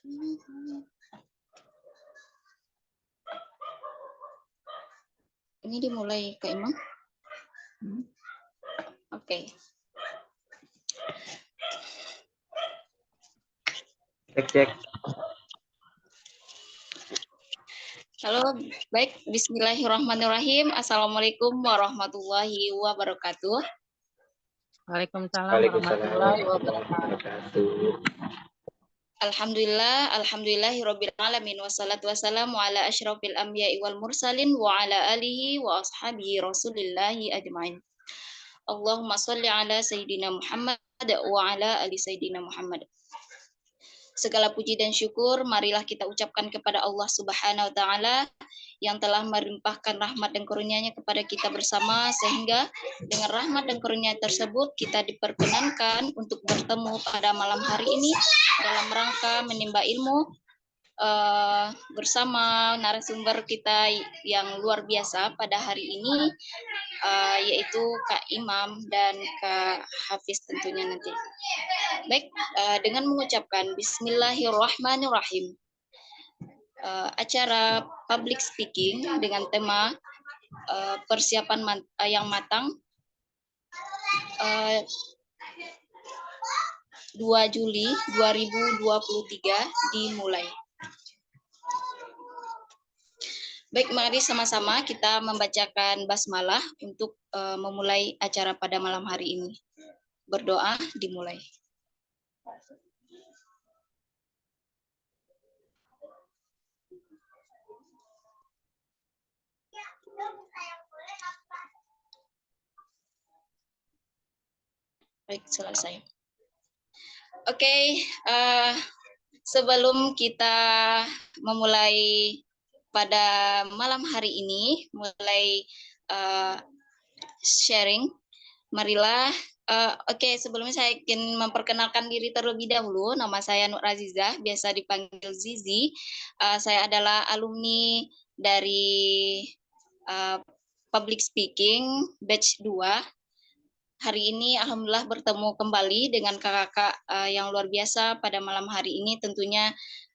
Ini dimulai Kak Imam. Oke. Cek. Halo, baik. Bismillahirrahmanirrahim. Assalamualaikum warahmatullahi wabarakatuh. Waalaikumsalam warahmatullahi wabarakatuh. Alhamdulillahirabbil alamin wassalatu wassalamu ala asyrafil anbiya'i wal mursalin wa ala alihi wa ashabihi rasulillahi ajmain. Allahumma shalli ala sayyidina Muhammad wa ala ali sayyidina Muhammad. Segala puji dan syukur marilah kita ucapkan kepada Allah Subhanahu wa taala yang telah melimpahkan rahmat dan karunia-Nya kepada kita bersama, sehingga dengan rahmat dan karunia tersebut kita diperkenankan untuk bertemu pada malam hari ini dalam rangka menimba ilmu bersama narasumber kita yang luar biasa pada hari ini, yaitu Kak Imam dan Kak Hafiz tentunya nanti. Baik, dengan mengucapkan Bismillahirrahmanirrahim, acara public speaking dengan tema persiapan yang matang 2 Juli 2023 dimulai. Baik, mari sama-sama kita membacakan basmalah untuk memulai acara pada malam hari ini. Berdoa dimulai. Baik, selesai. Oke, sebelum kita memulai pada malam hari ini, mulai sharing, marilah, sebelumnya saya ingin memperkenalkan diri terlebih dahulu. Nama saya Nur Azizah, biasa dipanggil Zizi. Saya adalah alumni dari Public Speaking Batch 2. Hari ini alhamdulillah bertemu kembali dengan kakak-kakak yang luar biasa pada malam hari ini. Tentunya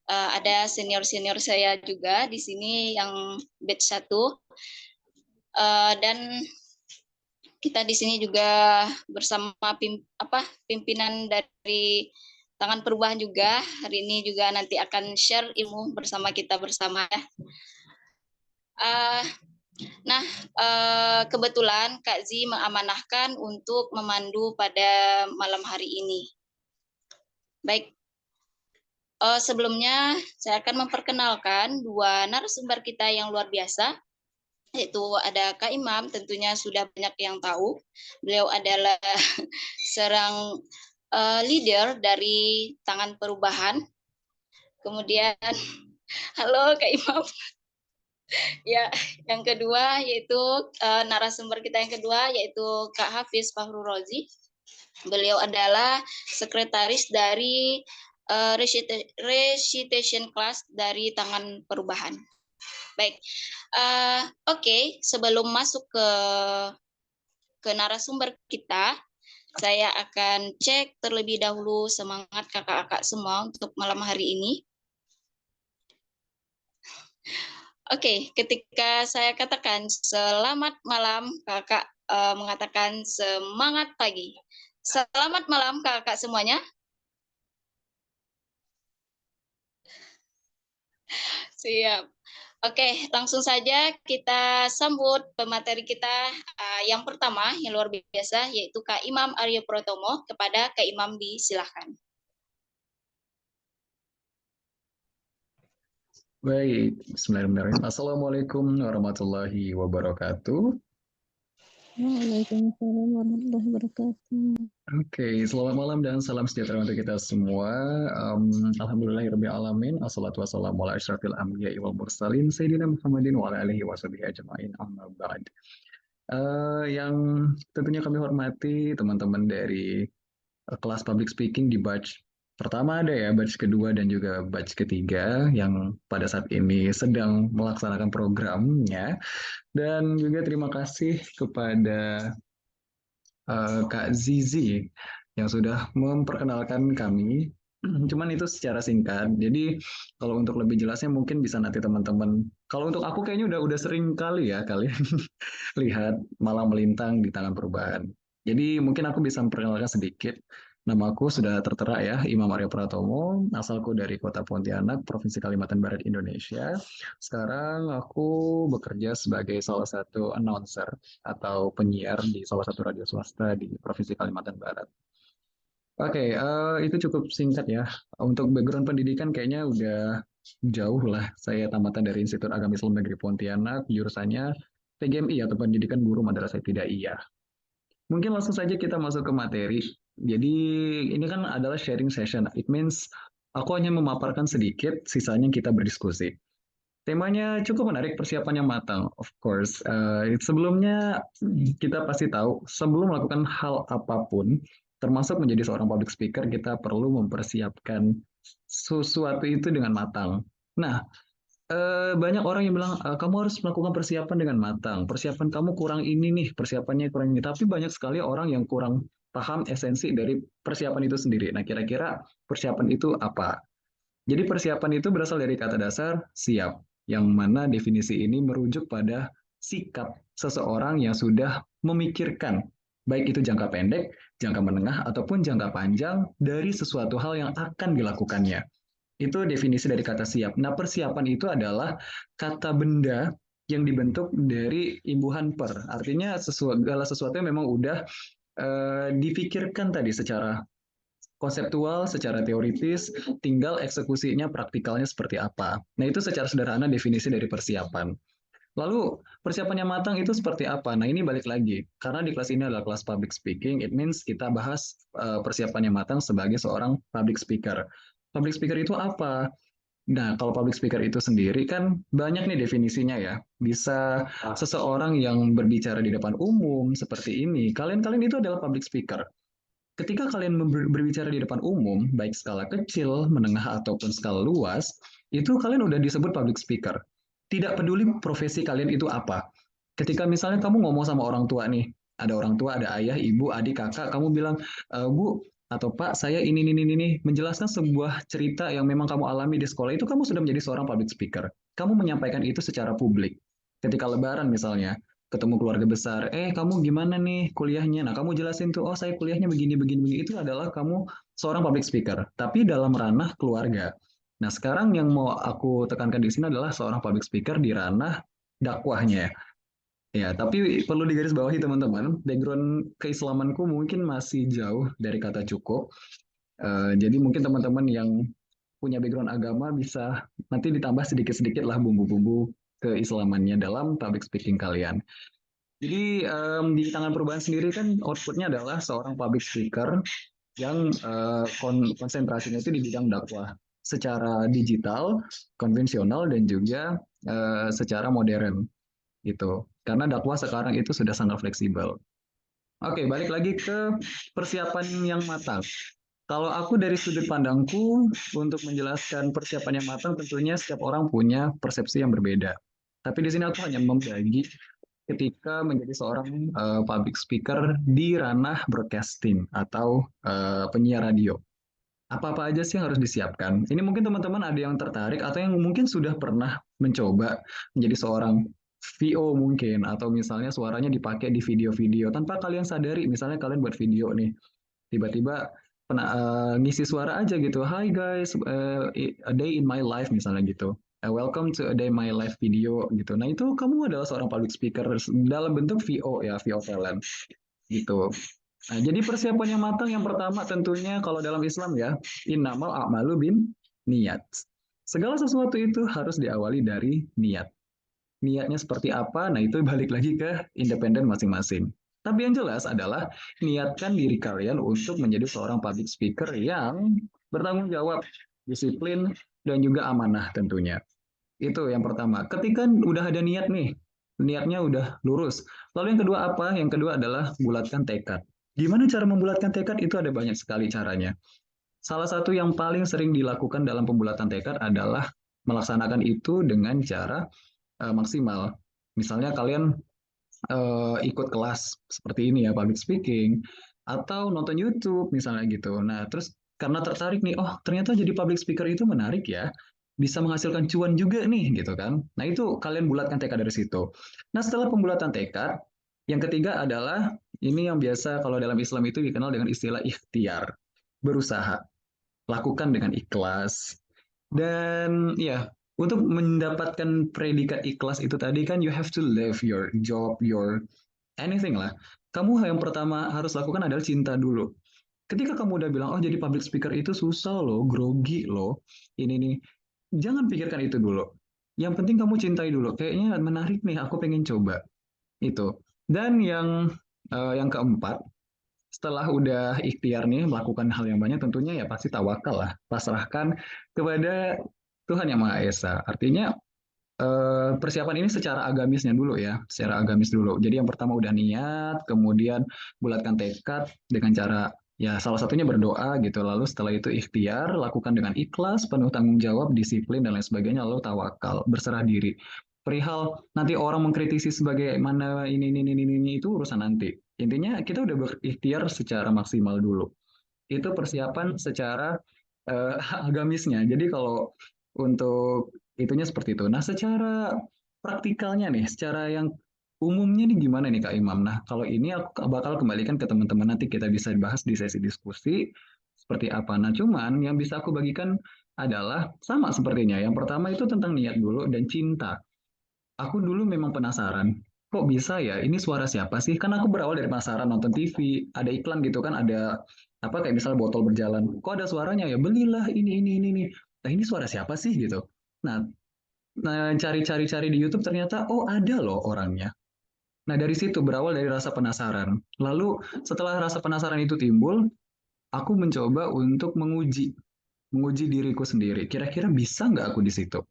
ada senior-senior saya juga di sini yang batch 1. Dan kita di sini juga bersama pimpinan dari Tangan Perubahan juga. Hari ini juga nanti akan share ilmu bersama kita bersama ya. Kebetulan Kak Zi mengamanahkan untuk memandu pada malam hari ini. Baik, sebelumnya saya akan memperkenalkan dua narasumber kita yang luar biasa, yaitu ada Kak Imam, tentunya sudah banyak yang tahu. Beliau adalah seorang leader dari Tangan Perubahan. Kemudian, halo Kak Imam. Ya, yang kedua yaitu narasumber kita yang kedua yaitu Kak Hafiz Fahru Rozi. Beliau adalah sekretaris dari recitation class dari Tangan Perubahan. Baik, sebelum masuk ke narasumber kita, saya akan cek terlebih dahulu semangat kakak-kakak semua untuk malam hari ini. Ketika saya katakan selamat malam, kakak mengatakan semangat pagi. Selamat malam kakak semuanya. Siap. Langsung saja kita sambut pemateri kita yang pertama, yang luar biasa, yaitu Kak Imam Aryo Protomo. Kepada Kak Imam disilahkan. Baik, bismillahirrahmanirrahim. Assalamualaikum warahmatullahi wabarakatuh. Waalaikumsalam warahmatullahi wabarakatuh. Selamat malam dan salam sejahtera untuk kita semua. Alhamdulillahirabbil alamin. Assalatu wassalamu ala asyrafil anbiya'i wal mursalin sayyidina Muhammadin wa ala alihi washabihi ajmain. Amma ba'd. Yang tentunya kami hormati teman-teman dari kelas public speaking di batch pertama ada ya, batch kedua dan juga batch ketiga yang pada saat ini sedang melaksanakan programnya. Dan juga terima kasih kepada Kak Zizi yang sudah memperkenalkan kami Cuman itu secara singkat. Jadi kalau untuk lebih jelasnya mungkin bisa nanti teman-teman. Kalau untuk aku kayaknya udah sering kali ya kalian lihat malam melintang di tangan perubahan. Jadi mungkin aku bisa memperkenalkan sedikit. Nama aku sudah tertera ya, Imam Arya Pratomo, asalku dari Kota Pontianak, Provinsi Kalimantan Barat, Indonesia. Sekarang aku bekerja sebagai salah satu announcer atau penyiar di salah satu radio swasta di Provinsi Kalimantan Barat. Oke, itu cukup singkat ya. Untuk background pendidikan kayaknya udah jauh lah. Saya tamatan dari Institut Agama Islam Negeri Pontianak, jurusannya PGMI atau Pendidikan Guru Madrasah Ibtidaiyah. Mungkin langsung saja kita masuk ke materi. Jadi ini kan adalah sharing session. It means aku hanya memaparkan sedikit, sisanya kita berdiskusi. Temanya cukup menarik, persiapan yang matang, of course. Sebelumnya kita pasti tahu, sebelum melakukan hal apapun, termasuk menjadi seorang public speaker, kita perlu mempersiapkan sesuatu itu dengan matang. Nah, banyak orang yang bilang, kamu harus melakukan persiapan dengan matang. Persiapan kamu kurang ini nih, persiapannya kurang ini. Tapi banyak sekali orang yang kurang paham esensi dari persiapan itu sendiri. Nah, kira-kira persiapan itu apa? Jadi persiapan itu berasal dari kata dasar siap, yang mana definisi ini merujuk pada sikap seseorang yang sudah memikirkan, baik itu jangka pendek, jangka menengah, ataupun jangka panjang dari sesuatu hal yang akan dilakukannya. Itu definisi dari kata siap. Nah, persiapan itu adalah kata benda yang dibentuk dari imbuhan per. Artinya segala sesuatu yang memang udah difikirkan tadi secara konseptual, secara teoritis, tinggal eksekusinya praktikalnya seperti apa. Nah, itu secara sederhana definisi dari persiapan. Lalu, persiapannya matang itu seperti apa? Nah, ini balik lagi. Karena di kelas ini adalah kelas public speaking, it means kita bahas persiapannya matang sebagai seorang public speaker. Public speaker itu apa? Nah, kalau public speaker itu sendiri kan banyak nih definisinya ya. Bisa seseorang yang berbicara di depan umum seperti ini. Kalian itu adalah public speaker. Ketika kalian berbicara di depan umum, baik skala kecil, menengah, ataupun skala luas, itu kalian udah disebut public speaker. Tidak peduli profesi kalian itu apa. Ketika misalnya kamu ngomong sama orang tua nih, ada orang tua, ada ayah, ibu, adik, kakak, kamu bilang, Bu atau Pak, saya ini, menjelaskan sebuah cerita yang memang kamu alami di sekolah, itu kamu sudah menjadi seorang public speaker. Kamu menyampaikan itu secara publik. Ketika lebaran misalnya, ketemu keluarga besar, kamu gimana nih kuliahnya? Nah, kamu jelasin tuh, oh saya kuliahnya begini. Itu adalah kamu seorang public speaker, tapi dalam ranah keluarga. Nah, sekarang yang mau aku tekankan di sini adalah seorang public speaker di ranah dakwahnya. Ya, tapi perlu digarisbawahi teman-teman, background keislamanku mungkin masih jauh dari kata cukup. Jadi mungkin teman-teman yang punya background agama bisa nanti ditambah sedikit-sedikit lah bumbu-bumbu keislamannya dalam public speaking kalian. Jadi di tangan perubahan sendiri kan outputnya adalah seorang public speaker yang konsentrasinya itu di bidang dakwah secara digital, konvensional, dan juga secara modern gitu. Karena dakwah sekarang itu sudah sangat fleksibel. Oke, balik lagi ke persiapan yang matang. Kalau aku dari sudut pandangku untuk menjelaskan persiapan yang matang, tentunya setiap orang punya persepsi yang berbeda. Tapi di sini aku hanya membagi ketika menjadi seorang public speaker di ranah broadcasting atau penyiar radio. Apa-apa aja sih yang harus disiapkan? Ini mungkin teman-teman ada yang tertarik atau yang mungkin sudah pernah mencoba menjadi seorang VO mungkin, atau misalnya suaranya dipakai di video-video tanpa kalian sadari, misalnya kalian buat video nih, tiba-tiba ngisi suara aja gitu, hi guys, a day in my life misalnya gitu. Welcome to a day in my life video gitu. Nah, itu kamu adalah seorang public speaker dalam bentuk VO ya, VO talent gitu. Nah, jadi persiapan yang matang yang pertama tentunya kalau dalam Islam ya, innamal a'malu bin niat. Segala sesuatu itu harus diawali dari niat. Niatnya seperti apa? Nah, itu balik lagi ke independen masing-masing. Tapi yang jelas adalah niatkan diri kalian untuk menjadi seorang public speaker yang bertanggung jawab, disiplin, dan juga amanah tentunya. Itu yang pertama. Ketika udah ada niat nih, niatnya udah lurus. Lalu yang kedua apa? Yang kedua adalah bulatkan tekad. Gimana cara membulatkan tekad? Itu ada banyak sekali caranya. Salah satu yang paling sering dilakukan dalam pembulatan tekad adalah melaksanakan itu dengan cara maksimal. Misalnya kalian ikut kelas seperti ini ya, public speaking, atau nonton YouTube misalnya gitu. Nah, terus karena tertarik nih, oh ternyata jadi public speaker itu menarik ya, bisa menghasilkan cuan juga nih gitu kan. Nah itu kalian bulatkan tekad dari situ. Nah setelah pembulatan tekad, yang ketiga adalah ini yang biasa kalau dalam Islam itu dikenal dengan istilah ikhtiar, berusaha, lakukan dengan ikhlas. Dan ya, untuk mendapatkan predikat ikhlas itu tadi kan you have to live your job, your anything lah. Kamu yang pertama harus lakukan adalah cinta dulu. Ketika kamu udah bilang, oh jadi public speaker itu susah loh, grogi loh, ini nih. Jangan pikirkan itu dulu. Yang penting kamu cintai dulu. Kayaknya menarik nih, aku pengen coba. Itu. Dan yang keempat, setelah udah ikhtiar nih melakukan hal yang banyak, tentunya ya pasti tawakal lah. Pasrahkan kepada Tuhan Yang Maha Esa. Artinya persiapan ini secara agamisnya dulu ya, secara agamis dulu. Jadi yang pertama udah niat, kemudian bulatkan tekad dengan cara ya salah satunya berdoa gitu. Lalu setelah itu ikhtiar, lakukan dengan ikhlas, penuh tanggung jawab, disiplin dan lain sebagainya. Lalu tawakal, berserah diri. Perihal nanti orang mengkritisi sebagai mana ini itu urusan nanti. Intinya kita udah berikhtiar secara maksimal dulu. Itu persiapan secara agamisnya. Jadi kalau untuk itunya seperti itu. Nah, secara praktikalnya nih, secara yang umumnya nih gimana nih Kak Imam? Nah, kalau ini aku bakal kembalikan ke teman-teman, nanti kita bisa bahas di sesi diskusi seperti apa. Nah, cuman yang bisa aku bagikan adalah sama sepertinya. Yang pertama itu tentang niat dulu dan cinta. Aku dulu memang penasaran, kok bisa ya? Ini suara siapa sih? Kan aku berawal dari penasaran nonton TV, ada iklan gitu kan, ada apa kayak misal botol berjalan. Kok ada suaranya ya? Belilah ini nih. Nah, ini suara siapa sih gitu? Nah, cari-cari di YouTube ternyata oh ada loh orangnya. Nah, dari situ berawal dari rasa penasaran. Lalu setelah rasa penasaran itu timbul, aku mencoba untuk menguji diriku sendiri. Kira-kira bisa nggak aku di situ?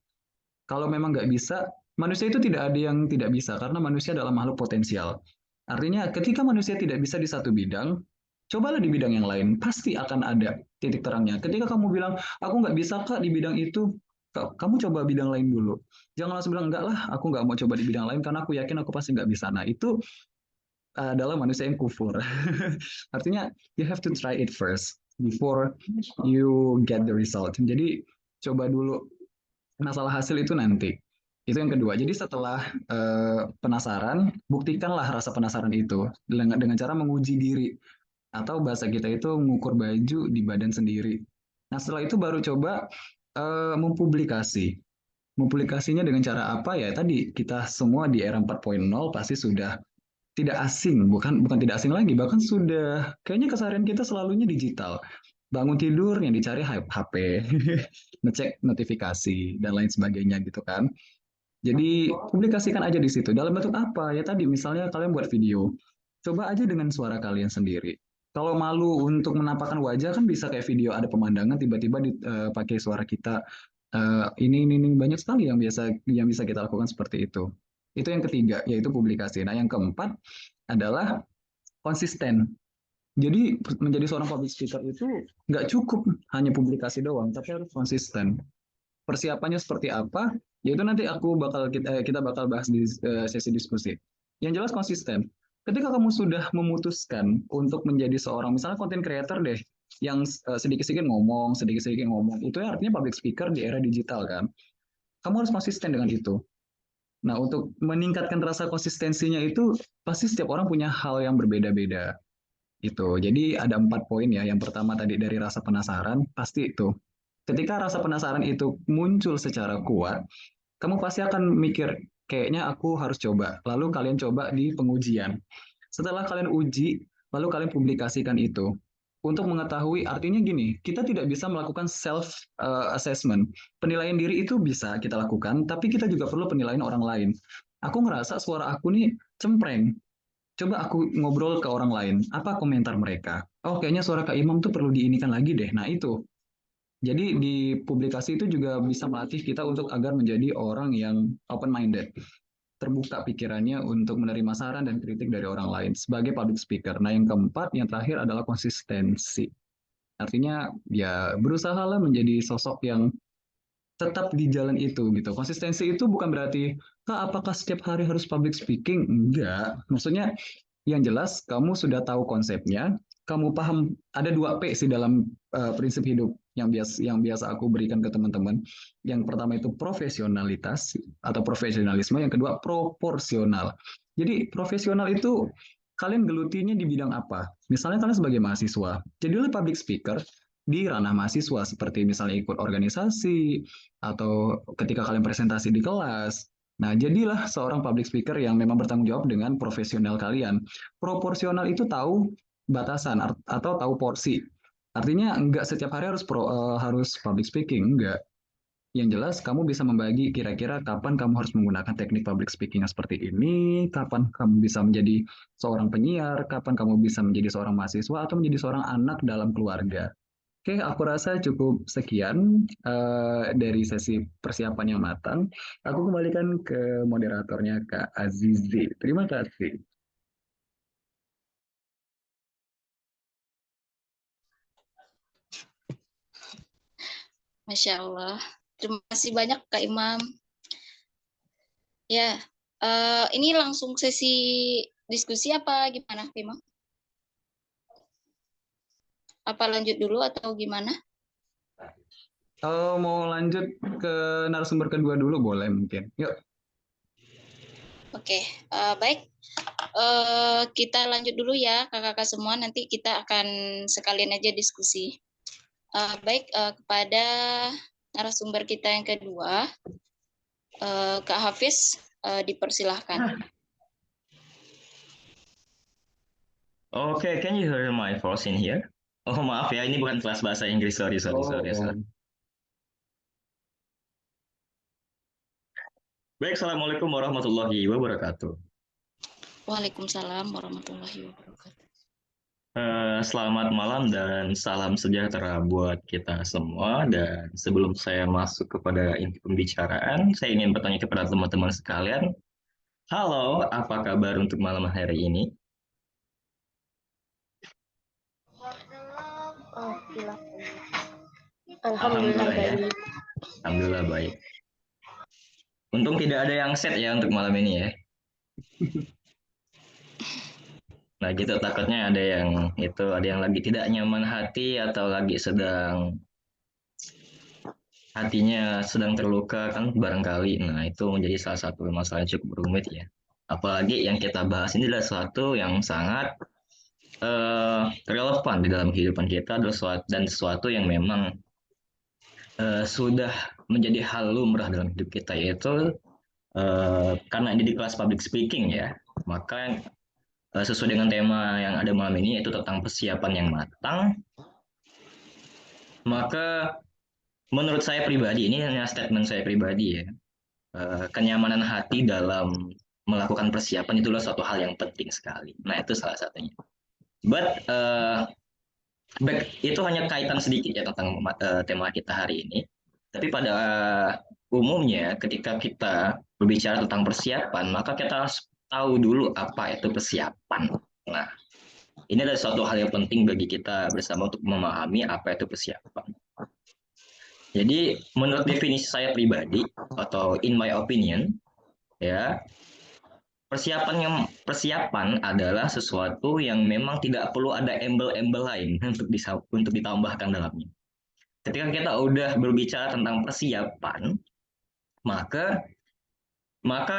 Kalau memang nggak bisa, manusia itu tidak ada yang tidak bisa, karena manusia adalah makhluk potensial. Artinya, ketika manusia tidak bisa di satu bidang, cobalah di bidang yang lain. Pasti akan ada titik terangnya. Ketika kamu bilang, aku nggak bisa kak di bidang itu, kamu coba bidang lain dulu. Jangan langsung bilang, enggak lah, aku nggak mau coba di bidang lain, karena aku yakin aku pasti nggak bisa. Nah, itu adalah manusia yang kufur. Artinya, you have to try it first before you get the result. Jadi, coba dulu. Masalah hasil itu nanti. Itu yang kedua. Jadi setelah penasaran, buktikanlah rasa penasaran itu dengan cara menguji diri. Atau bahasa kita itu mengukur baju di badan sendiri. Nah setelah itu baru coba mempublikasi. Mempublikasinya dengan cara apa ya? Tadi kita semua di era 4.0 pasti sudah tidak asing, bukan tidak asing lagi, bahkan sudah kayaknya keseharian kita selalunya digital. Bangun tidur yang dicari HP, ngecek notifikasi dan lain sebagainya gitu kan. Jadi publikasikan aja di situ. Dalam bentuk apa? Ya tadi misalnya kalian buat video. Coba aja dengan suara kalian sendiri. Kalau malu untuk menampakkan wajah kan bisa kayak video ada pemandangan tiba-tiba dipakai suara kita. Ini banyak sekali yang bisa kita lakukan seperti itu. Itu yang ketiga yaitu publikasi. Nah, yang keempat adalah konsisten. Jadi menjadi seorang public speaker itu nggak cukup hanya publikasi doang, tapi harus konsisten. Persiapannya seperti apa? Yaitu nanti kita bakal bahas di sesi diskusi. Yang jelas konsisten. Ketika kamu sudah memutuskan untuk menjadi seorang misalnya content creator deh, yang sedikit-sedikit ngomong, itu artinya public speaker di era digital kan. Kamu harus konsisten dengan itu. Nah, untuk meningkatkan rasa konsistensinya itu pasti setiap orang punya hal yang berbeda-beda. Itu. Jadi ada 4 poin ya. Yang pertama tadi dari rasa penasaran, pasti itu. Ketika rasa penasaran itu muncul secara kuat, kamu pasti akan mikir, kayaknya aku harus coba. Lalu kalian coba di pengujian. Setelah kalian uji, lalu kalian publikasikan itu. Untuk mengetahui, artinya gini, kita tidak bisa melakukan self-assessment. Penilaian diri itu bisa kita lakukan, tapi kita juga perlu penilaian orang lain. Aku ngerasa suara aku nih cempreng. Coba aku ngobrol ke orang lain, apa komentar mereka? Oh, kayaknya suara Kak Imam tuh perlu diinikan lagi deh. Nah, itu. Jadi di publikasi itu juga bisa melatih kita untuk agar menjadi orang yang open-minded. Terbuka pikirannya untuk menerima saran dan kritik dari orang lain sebagai public speaker. Nah, yang keempat, yang terakhir adalah konsistensi. Artinya, ya berusaha lah menjadi sosok yang tetap di jalan itu gitu. Konsistensi itu bukan berarti, Kak, apakah setiap hari harus public speaking? Enggak. Maksudnya yang jelas kamu sudah tahu konsepnya, kamu paham, ada 2P sih dalam prinsip hidup yang biasa aku berikan ke teman-teman. Yang pertama itu profesionalitas atau profesionalisme, yang kedua proporsional. Jadi profesional itu kalian gelutinya di bidang apa? Misalnya kalian sebagai mahasiswa, jadilah public speaker di ranah mahasiswa, seperti misalnya ikut organisasi atau ketika kalian presentasi di kelas. Nah, jadilah seorang public speaker yang memang bertanggung jawab dengan profesional kalian. Proporsional itu tahu batasan atau tahu porsi. Artinya enggak setiap hari harus public speaking, enggak. Yang jelas kamu bisa membagi kira-kira kapan kamu harus menggunakan teknik public speaking yang seperti ini, kapan kamu bisa menjadi seorang penyiar, kapan kamu bisa menjadi seorang mahasiswa atau menjadi seorang anak dalam keluarga. Oke, aku rasa cukup sekian dari sesi persiapan yang matang. Aku kembalikan ke moderatornya Kak Azizi. Terima kasih. Masya Allah. Terima kasih banyak Kak Imam. Ya, ini langsung sesi diskusi apa gimana, Kak Imam? Apa lanjut dulu atau gimana? Mau lanjut ke narasumber kedua dulu boleh mungkin. Yuk. Oke, baik. Kita lanjut dulu ya kakak-kakak semua. Nanti kita akan sekalian aja diskusi. Baik, kepada narasumber kita yang kedua, Kak Hafiz, dipersilahkan. Okay, can you hear my voice in here? Oh maaf ya, ini bukan kelas bahasa Inggris, sorry. Baik, Assalamualaikum warahmatullahi wabarakatuh. Waalaikumsalam warahmatullahi wabarakatuh. Selamat malam dan salam sejahtera buat kita semua. Dan sebelum saya masuk kepada inti pembicaraan, saya ingin bertanya kepada teman-teman sekalian. Halo, apa kabar untuk malam hari ini? Alhamdulillah ya. Alhamdulillah baik. Untung tidak ada yang set ya untuk malam ini ya. Nah gitu, takutnya ada yang lagi tidak nyaman hati atau lagi hatinya sedang terluka kan barangkali. Nah itu menjadi salah satu masalah yang cukup rumit ya. Apalagi yang kita bahas ini adalah sesuatu yang sangat relevan di dalam kehidupan kita dan sesuatu yang memang sudah menjadi hal lumrah dalam hidup kita, yaitu karena ini di kelas public speaking ya, maka sesuai dengan tema yang ada malam ini yaitu tentang persiapan yang matang. Maka menurut saya pribadi, ini hanya statement saya pribadi ya, kenyamanan hati dalam melakukan persiapan itulah suatu hal yang penting sekali. Nah itu salah satunya. But itu hanya kaitan sedikit ya tentang tema kita hari ini. Tapi pada umumnya ketika kita berbicara tentang persiapan, maka kita harus tahu dulu apa itu persiapan. Nah, ini adalah suatu hal yang penting bagi kita bersama untuk memahami apa itu persiapan. Jadi, menurut definisi saya pribadi atau in my opinion, ya, persiapan adalah sesuatu yang memang tidak perlu ada embel-embel lain untuk ditambahkan dalamnya. Ketika kita udah berbicara tentang persiapan, maka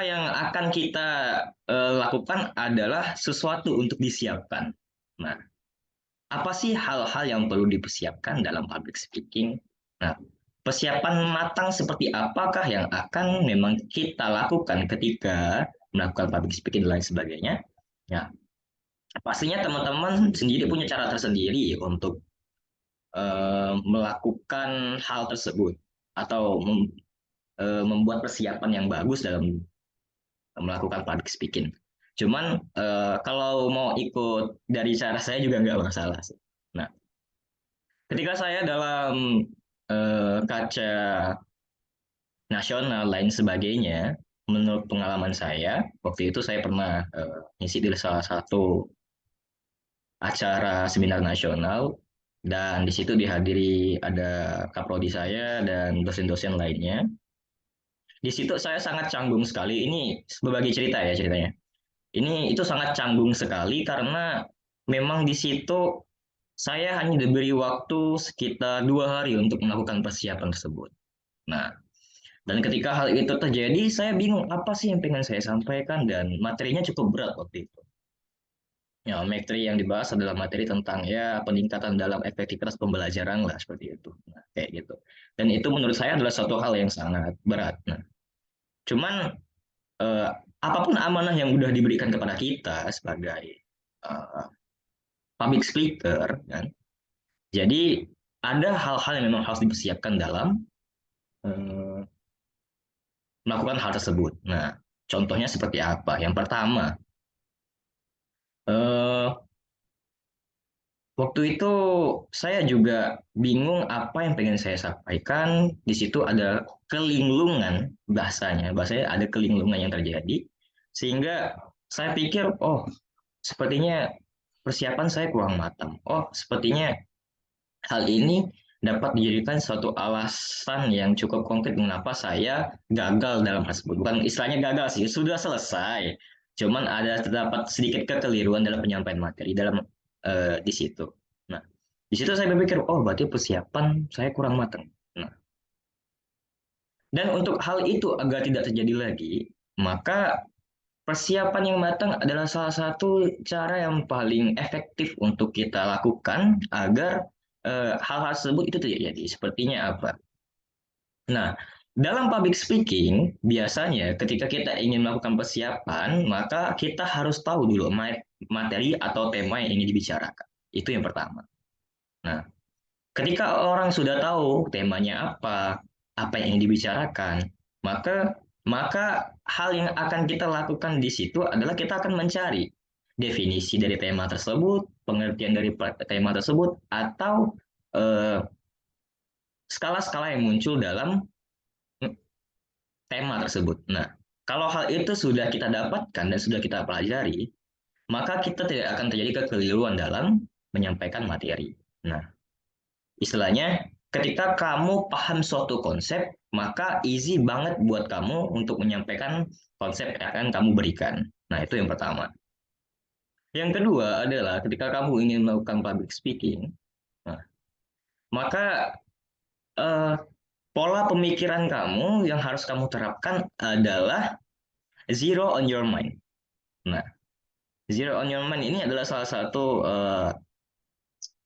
yang akan kita lakukan adalah sesuatu untuk disiapkan. Nah, apa sih hal-hal yang perlu dipersiapkan dalam public speaking? Nah, persiapan matang seperti apakah yang akan memang kita lakukan ketika melakukan public speaking dan lain sebagainya? Ya, pastinya teman-teman sendiri punya cara tersendiri untuk melakukan hal tersebut atau membuat persiapan yang bagus dalam melakukan public speaking. Cuman kalau mau ikut dari cara saya juga nggak masalah sih. Nah, ketika saya dalam kaca nasional lain sebagainya, menurut pengalaman saya, waktu itu saya pernah ngisi di salah satu acara seminar nasional, dan di situ dihadiri ada kaprodi saya dan dosen-dosen lainnya. Di situ saya sangat canggung sekali. Ini berbagi cerita ya ceritanya. Itu sangat canggung sekali karena memang di situ saya hanya diberi waktu sekitar 2 hari untuk melakukan persiapan tersebut. Nah, dan ketika hal itu terjadi, saya bingung apa sih yang pengen saya sampaikan dan materinya cukup berat waktu itu. Ya, materi yang dibahas adalah materi tentang ya peningkatan dalam efektivitas pembelajaran lah seperti itu. Nah, kayak gitu. Dan itu menurut saya adalah suatu hal yang sangat berat. Nah, cuman eh, apapun amanah yang udah diberikan kepada kita sebagai eh, public speaker, kan. Jadi ada hal-hal yang memang harus dipersiapkan dalam eh, melakukan hal tersebut. Nah, contohnya seperti apa? Yang pertama, eh, waktu itu saya juga bingung apa yang pengen saya sampaikan. Di situ ada kelinglungan bahasanya. Bahasanya ada kelinglungan yang terjadi. Sehingga saya pikir, oh sepertinya persiapan saya kurang matang. Oh sepertinya hal ini dapat dijadikan suatu alasan yang cukup konkret mengapa saya gagal dalam hal tersebut. Bukan istilahnya gagal sih, sudah selesai. Cuman ada terdapat sedikit kekeliruan dalam penyampaian materi dalam di situ. Nah, di situ saya berpikir, oh berarti persiapan saya kurang matang. Nah, dan untuk hal itu agar tidak terjadi lagi, maka persiapan yang matang adalah salah satu cara yang paling efektif untuk kita lakukan agar hal-hal tersebut itu terjadi. Sepertinya apa? Nah, dalam public speaking, biasanya ketika kita ingin melakukan persiapan, maka kita harus tahu dulu materi atau tema yang ingin dibicarakan. Itu yang pertama. Nah, ketika orang sudah tahu temanya apa yang ingin dibicarakan, maka maka hal yang akan kita lakukan di situ adalah kita akan mencari definisi dari tema tersebut, pengertian dari tema tersebut, atau eh, skala-skala yang muncul dalam tema tersebut. Nah, kalau hal itu sudah kita dapatkan dan sudah kita pelajari, maka kita tidak akan terjadi kekeliruan dalam menyampaikan materi. Nah, istilahnya, ketika kamu paham suatu konsep, maka easy banget buat kamu untuk menyampaikan konsep yang akan kamu berikan. Nah, itu yang pertama. Yang kedua adalah ketika kamu ingin melakukan public speaking, nah, maka eh, pola pemikiran kamu yang harus kamu terapkan adalah zero on your mind. Nah, zero on your mind ini adalah salah satu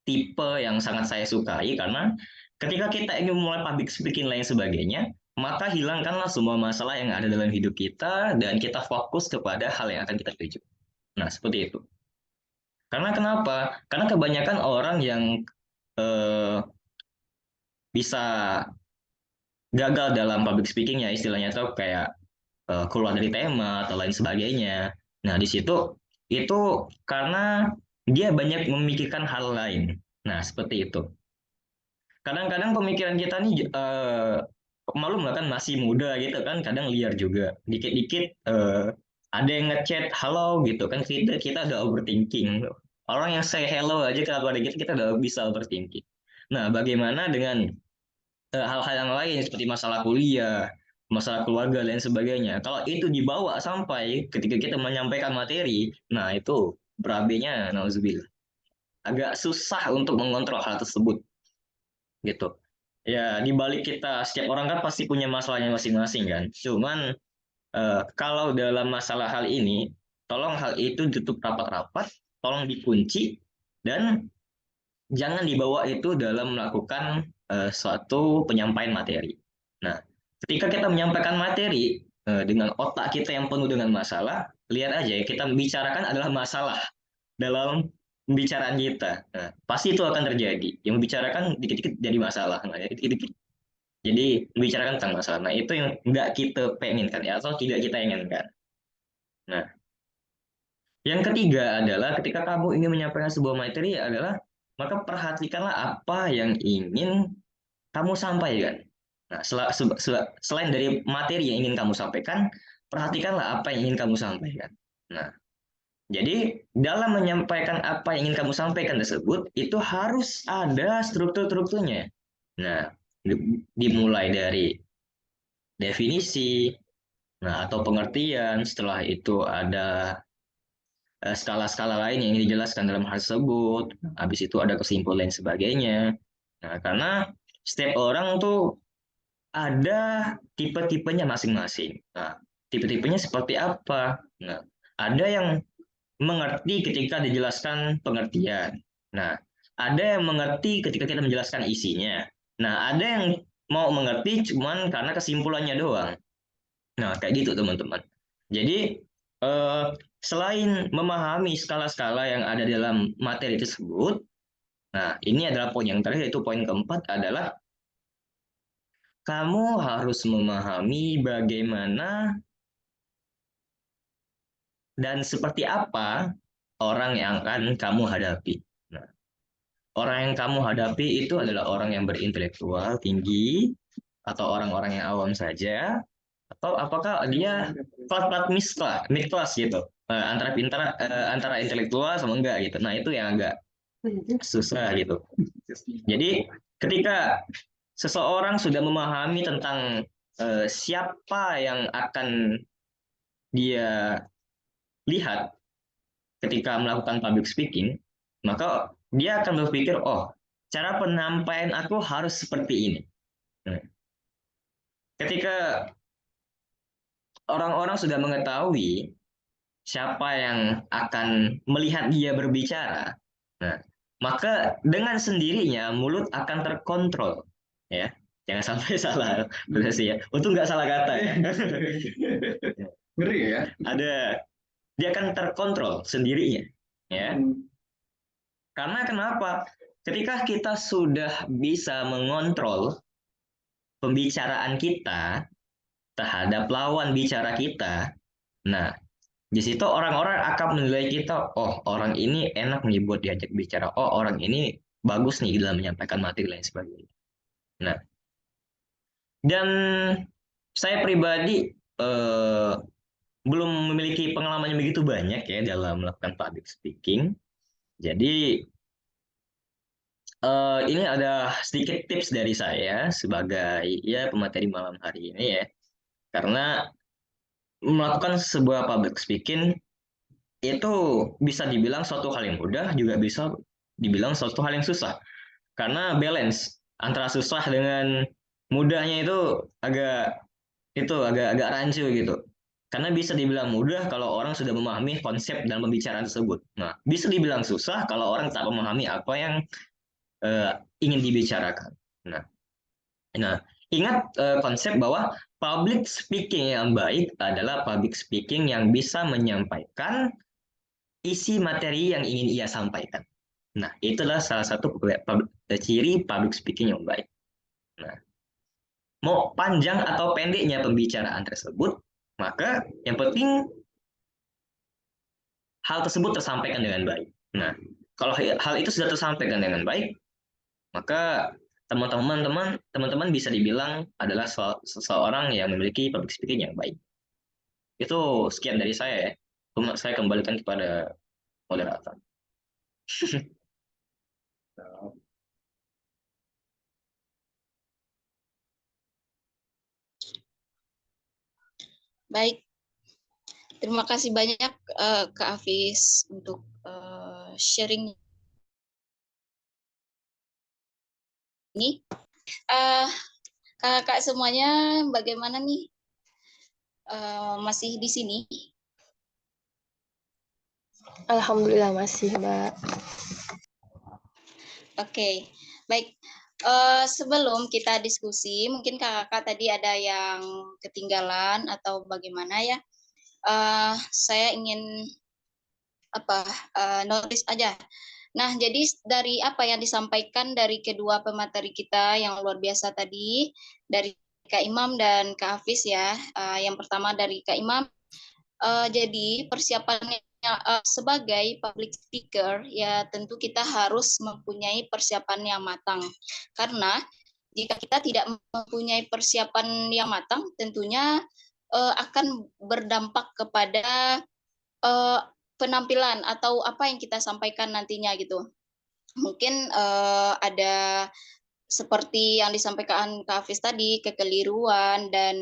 tipe yang sangat saya sukai karena ketika kita ingin memulai public speaking lain sebagainya, maka hilangkanlah semua masalah yang ada dalam hidup kita dan kita fokus kepada hal yang akan kita tuju. Nah, seperti itu. Karena kenapa? Karena kebanyakan orang yang eh, bisa gagal dalam public speaking ya istilahnya tuh kayak keluar dari tema atau lain sebagainya. Nah, di situ itu karena dia banyak memikirkan hal lain. Nah, seperti itu. Kadang-kadang pemikiran kita nih malum lah kan masih muda gitu kan, kadang liar juga. Dikit-dikit ada yang ngechat halo gitu kan, kita udah overthinking. Orang yang say hello aja kalau ada gitu kita udah bisa overthinking. Nah, bagaimana dengan hal-hal yang lain seperti masalah kuliah, masalah keluarga dan sebagainya. Kalau itu dibawa sampai ketika kita menyampaikan materi, nah itu berabe-nya nauzubillah. Agak susah untuk mengontrol hal tersebut gitu. Ya, di balik kita setiap orang kan pasti punya masalahnya masing-masing kan. Cuman kalau dalam masalah hal ini, tolong hal itu ditutup rapat-rapat, tolong dikunci dan jangan dibawa itu dalam melakukan suatu penyampaian materi. Nah, ketika kita menyampaikan materi dengan otak kita yang penuh dengan masalah, lihat aja ya, kita membicarakan adalah masalah dalam pembicaraan kita. Nah, pasti itu akan terjadi. Yang membicarakan dikit-dikit jadi masalah. Nah, dikit-dikit. Jadi membicarakan tentang masalah. Nah, itu yang nggak kita penginkan ya, atau tidak kita inginkan. Nah, yang ketiga adalah ketika kamu ingin menyampaikan sebuah materi adalah maka perhatikanlah apa yang ingin kamu sampaikan. Nah, selain dari materi yang ingin kamu sampaikan, perhatikanlah apa yang ingin kamu sampaikan. Nah, jadi dalam menyampaikan apa yang ingin kamu sampaikan tersebut, itu harus ada struktur-strukturnya. Nah, dimulai dari definisi, nah atau pengertian, setelah itu ada skala-skala lain yang ingin dijelaskan dalam hal tersebut. Habis itu ada kesimpulan dan sebagainya. Nah, karena setiap orang tuh ada tipe-tipenya masing-masing. Nah, tipe-tipenya seperti apa? Nah, ada yang mengerti ketika dijelaskan pengertian. Nah, ada yang mengerti ketika kita menjelaskan isinya. Nah, ada yang mau mengerti cuman karena kesimpulannya doang. Nah, kayak gitu teman-teman. Jadi, selain memahami skala-skala yang ada dalam materi tersebut, nah ini adalah poin yang terakhir, yaitu poin keempat adalah kamu harus memahami bagaimana dan seperti apa orang yang akan kamu hadapi. Nah, orang yang kamu hadapi itu adalah orang yang berintelektual tinggi, atau orang-orang yang awam saja, atau apakah dia kelas mid class gitu, antara pintar, antara intelektual sama enggak gitu. Nah itu yang agak susah gitu. Jadi ketika seseorang sudah memahami tentang siapa yang akan dia lihat ketika melakukan public speaking, maka dia akan berpikir, oh, cara penyampaian aku harus seperti ini. Nah, ketika orang-orang sudah mengetahui siapa yang akan melihat dia berbicara, nah, maka dengan sendirinya mulut akan terkontrol, ya. Jangan sampai salah berarti ya. Untung nggak salah kata ya. Ngeri ya. Dia akan terkontrol sendirinya, ya. Karena kenapa? Ketika kita sudah bisa mengontrol pembicaraan kita terhadap lawan bicara kita, nah di situ orang-orang akan menilai kita, oh orang ini enak nih buat diajak bicara, oh orang ini bagus nih dalam menyampaikan materi lain sebagainya. Nah, dan saya pribadi belum memiliki pengalaman yang begitu banyak ya dalam melakukan public speaking. Jadi ini ada sedikit tips dari saya sebagai ya pemateri malam hari ini ya. Karena melakukan sebuah public speaking itu bisa dibilang suatu hal yang mudah, juga bisa dibilang suatu hal yang susah. Karena balance antara susah dengan mudahnya agak rancu gitu. Karena bisa dibilang mudah kalau orang sudah memahami konsep dan pembicaraan tersebut. Nah, bisa dibilang susah kalau orang tak memahami apa yang ingin dibicarakan. Nah, ingat konsep bahwa public speaking yang baik adalah public speaking yang bisa menyampaikan isi materi yang ingin ia sampaikan. Nah, itulah salah satu ciri public speaking yang baik. Nah, mau panjang atau pendeknya pembicaraan tersebut, maka yang penting hal tersebut tersampaikan dengan baik. Nah, kalau hal itu sudah tersampaikan dengan baik, maka teman-teman bisa dibilang adalah seseorang yang memiliki public speaking yang baik. Itu sekian dari saya ya. Saya kembalikan kepada moderator. Baik, terima kasih banyak Kak Hafiz untuk sharing ini. Kakak semuanya bagaimana nih? Masih di sini? Alhamdulillah masih, Mbak. Oke, baik. Sebelum kita diskusi, mungkin kakak tadi ada yang ketinggalan atau bagaimana ya? Saya ingin notice aja. Nah, jadi dari apa yang disampaikan dari kedua pemateri kita yang luar biasa tadi, dari Kak Imam dan Kak Hafiz ya. Yang pertama dari Kak Imam, jadi persiapannya sebagai public speaker ya tentu kita harus mempunyai persiapan yang matang. Karena jika kita tidak mempunyai persiapan yang matang, tentunya akan berdampak kepada penampilan atau apa yang kita sampaikan nantinya gitu. Mungkin ada seperti yang disampaikan Kak Hafiz tadi, kekeliruan dan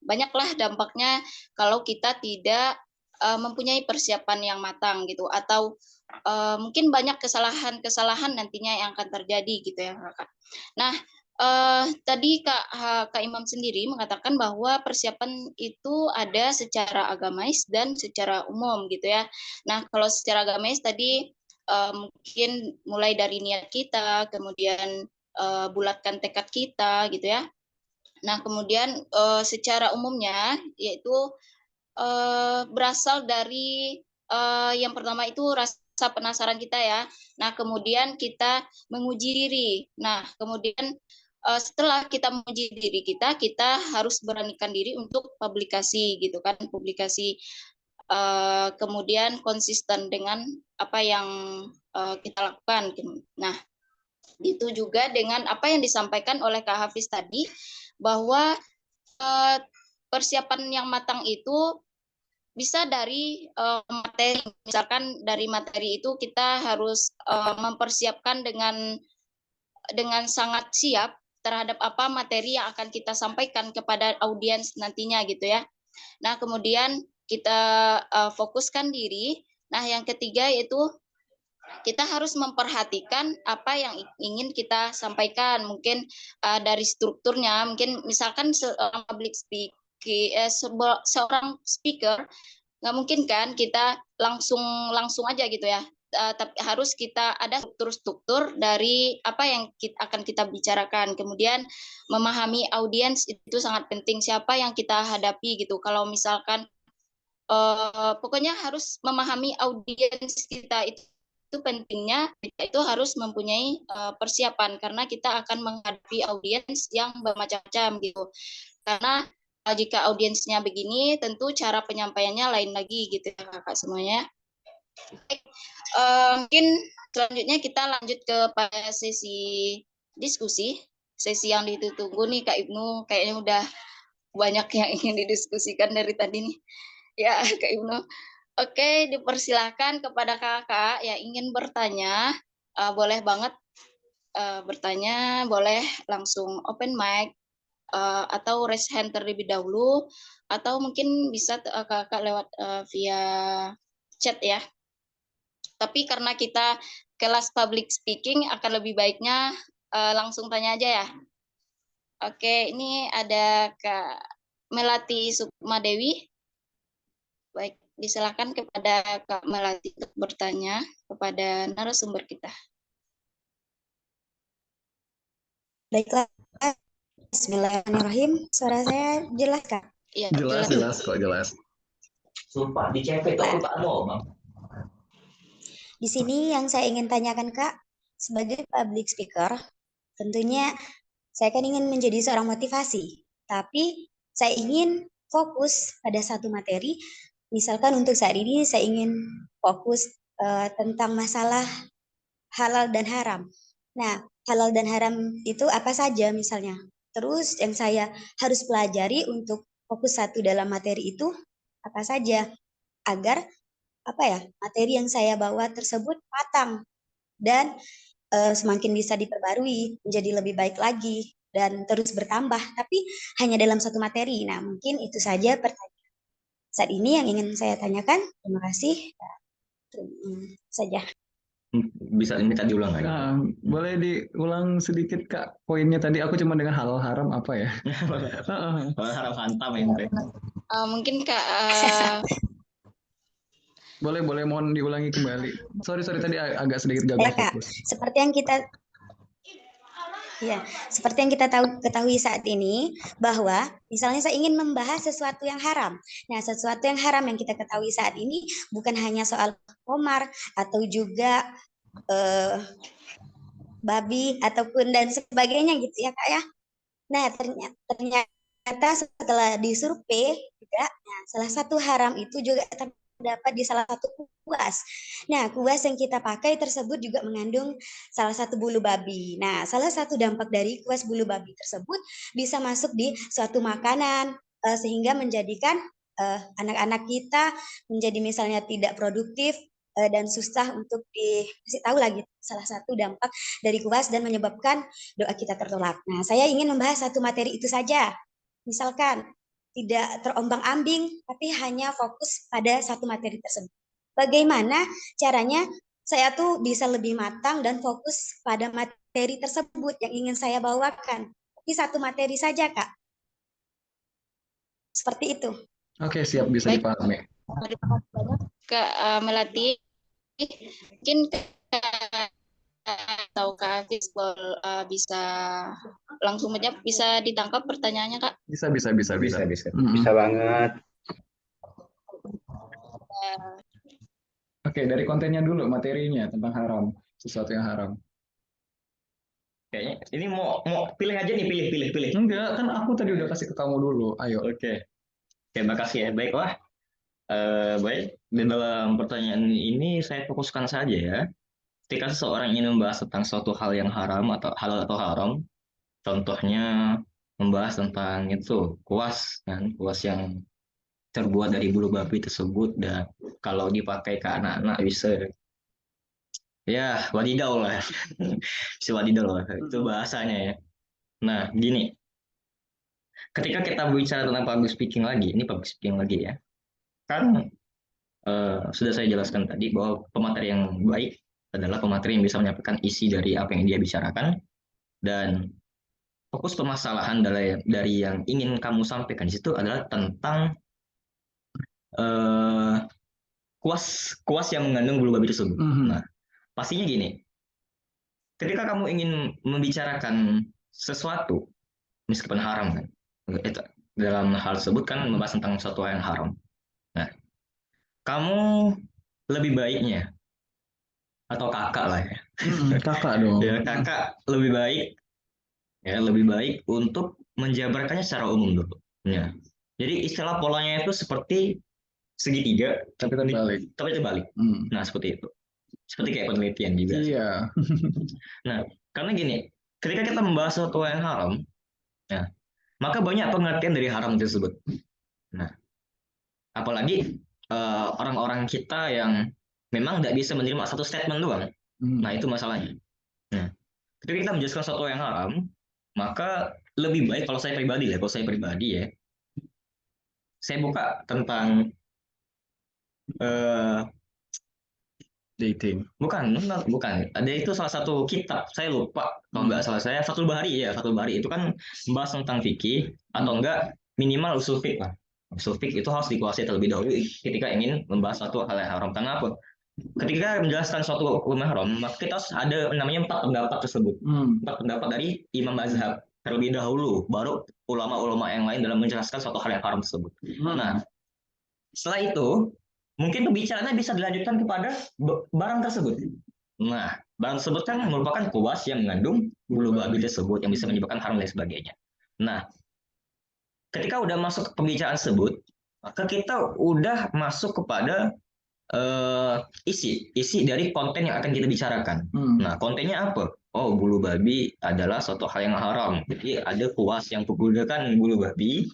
banyaklah dampaknya kalau kita tidak mempunyai persiapan yang matang gitu, atau mungkin banyak kesalahan-kesalahan nantinya yang akan terjadi gitu ya Kakak. Nah, tadi Kak Imam sendiri mengatakan bahwa persiapan itu ada secara agamais dan secara umum gitu ya. Nah, kalau secara agamais tadi mungkin mulai dari niat kita, kemudian bulatkan tekad kita gitu ya. Nah, kemudian secara umumnya yaitu berasal dari yang pertama itu rasa penasaran kita ya. Nah, kemudian kita menguji diri. Nah, kemudian setelah kita menguji diri kita harus beranikan diri untuk publikasi gitu kan, publikasi. Kemudian konsisten dengan apa yang kita lakukan. Nah, itu juga dengan apa yang disampaikan oleh Kak Hafiz tadi, bahwa persiapan yang matang itu bisa dari materi. Misalkan dari materi itu kita harus mempersiapkan dengan sangat siap terhadap apa materi yang akan kita sampaikan kepada audiens nantinya gitu ya. Nah, kemudian kita fokuskan diri. Nah, yang ketiga yaitu kita harus memperhatikan apa yang ingin kita sampaikan. Mungkin dari strukturnya, mungkin misalkan seorang public speaker, seorang speaker, nggak mungkin kan kita langsung aja gitu ya. Tapi harus kita ada struktur-struktur dari apa yang akan kita bicarakan. Kemudian memahami audiens itu sangat penting, siapa yang kita hadapi gitu. Kalau misalkan pokoknya harus memahami audiens kita, itu pentingnya kita itu harus mempunyai persiapan, karena kita akan menghadapi audiens yang bermacam-macam gitu. Karena jika audiensnya begini, tentu cara penyampaiannya lain lagi gitu ya Kakak semuanya. Mungkin selanjutnya kita lanjut ke pada sesi diskusi, sesi yang ditunggu nih Kak Ibnu, kayaknya udah banyak yang ingin didiskusikan dari tadi nih. Ya Kak Ibnu. Oke, dipersilahkan kepada kakak yang ingin bertanya, boleh banget bertanya, boleh langsung open mic, atau raise hand terlebih dahulu, atau mungkin bisa kakak lewat via chat ya. Tapi karena kita kelas public speaking, akan lebih baiknya langsung tanya aja ya. Oke, ini ada Kak Melati Sukmadewi. Baik, disilakan kepada Kak Melati untuk bertanya kepada narasumber kita. Baiklah, bismillahirrahmanirrahim. Suara saya jelas, Kak? Ya, Jelas kok, jelas. Sumpah, di CP itu aku tak mau, Bang. Di sini yang saya ingin tanyakan, Kak, sebagai public speaker, tentunya saya kan ingin menjadi seorang motivasi, tapi saya ingin fokus pada satu materi. Misalkan untuk saat ini saya ingin fokus tentang masalah halal dan haram. Nah, halal dan haram itu apa saja misalnya? Terus yang saya harus pelajari untuk fokus satu dalam materi itu apa saja? Agar materi yang saya bawa tersebut matang dan semakin bisa diperbarui menjadi lebih baik lagi dan terus bertambah, tapi hanya dalam satu materi. Nah, mungkin itu saja pertanyaan saat ini yang ingin saya tanyakan. Terima kasih. Saja. Bisa minta diulang lagi. Nah, boleh diulang sedikit Kak poinnya tadi, aku cuma dengan halal haram apa ya? Harap hantam ente. Mungkin Kak Boleh mohon diulangi kembali. Sorry tadi agak sedikit Ya, gagal Kak. fokus. Seperti yang kita ketahui saat ini, bahwa misalnya saya ingin membahas sesuatu yang haram. Nah, sesuatu yang haram yang kita ketahui saat ini bukan hanya soal komar atau juga babi ataupun dan sebagainya gitu ya, Kak ya. Nah, ternyata setelah disurvei juga, nah, salah satu haram itu juga terdapat di salah satu kuas. Nah, kuas yang kita pakai tersebut juga mengandung salah satu bulu babi. Nah, salah satu dampak dari kuas bulu babi tersebut bisa masuk di suatu makanan sehingga menjadikan anak-anak kita menjadi misalnya tidak produktif dan susah untuk dikasih tahu lagi. Salah satu dampak dari kuas dan menyebabkan doa kita tertolak. Nah, saya ingin membahas satu materi itu saja. Misalkan tidak terombang-ambing, tapi hanya fokus pada satu materi tersebut. Bagaimana caranya saya tuh bisa lebih matang dan fokus pada materi tersebut yang ingin saya bawakan. Tapi satu materi saja, Kak. Seperti itu. Oke, siap, bisa Baik. dipahami. Terima kasih banyak Kak Melati. Mungkin atau Kak Hafiz bisa langsung menjawab, bisa ditangkap pertanyaannya Kak? Bisa. Bisa banget. Oke, dari kontennya dulu, materinya tentang haram, sesuatu yang haram. Kayaknya ini mau pilih aja nih, pilih. Enggak, kan aku tadi udah kasih ke kamu dulu. Ayo. Oke, makasih ya. Baiklah. Baik, di dalam pertanyaan ini saya fokuskan saja ya. Ketika seseorang ingin membahas tentang suatu hal yang haram atau halal atau haram, contohnya membahas tentang itu kuas, kan, kuas yang terbuat dari bulu babi tersebut, dan kalau dipakai ke anak-anak bisa ya wadidaw lah, si wadidaw lah, itu bahasanya ya. Nah, gini, ketika kita bicara tentang public speaking lagi, ini public speaking lagi ya, kan sudah saya jelaskan tadi bahwa pemateri yang baik adalah pemateri yang bisa menyampaikan isi dari apa yang dia bicarakan, dan fokus permasalahan dari yang ingin kamu sampaikan di situ adalah tentang kuas yang mengandung bulu babi tersebut. Nah, pastinya gini, ketika kamu ingin membicarakan sesuatu, meskipun haram kan, dalam hal tersebut kan membahas tentang sesuatu yang haram. Nah, kamu lebih baiknya, atau kakak lah ya, Kakak dong. ya kakak lebih baik untuk menjabarkannya secara umum dulu. Ya. Jadi istilah polanya itu seperti segitiga, Tapi terbalik. Nah, seperti itu. Seperti kayak penelitian juga. Iya. Nah, karena gini, ketika kita membahas sesuatu yang haram, ya, maka banyak pengertian dari haram tersebut. Nah, apalagi orang-orang kita yang memang tidak bisa menerima satu statement doang. Nah, itu masalahnya. Nah, ketika kita menjelaskan sesuatu yang haram, maka lebih baik kalau saya pribadi ya, saya buka tentang dating. Bukan. Ada itu salah satu kitab, saya lupa kalau nggak salah saya, Fathul Bari itu kan membahas tentang fikih atau enggak minimal usul fiqh lah. Usul fiqh itu harus dikuasai terlebih dahulu ketika ingin membahas suatu hal yang haram. Karena apa? Ketika menjelaskan suatu hukum yang haram, maka kita ada namanya 4 pendapat tersebut. 4 pendapat dari imam mazhab terlebih dahulu, baru ulama-ulama yang lain dalam menjelaskan suatu hal yang haram tersebut. Nah, setelah itu mungkin pembicaraannya bisa dilanjutkan kepada barang tersebut. Nah, barang tersebut kan merupakan kuas yang mengandung bulu babi tersebut yang bisa menyebabkan haram dan sebagainya. Nah, ketika udah masuk ke pembicaraan tersebut, maka kita udah masuk kepada isi dari konten yang akan kita bicarakan. Nah, kontennya apa? Oh, bulu babi adalah suatu hal yang haram. Jadi ada kuas yang menggunakan bulu babi,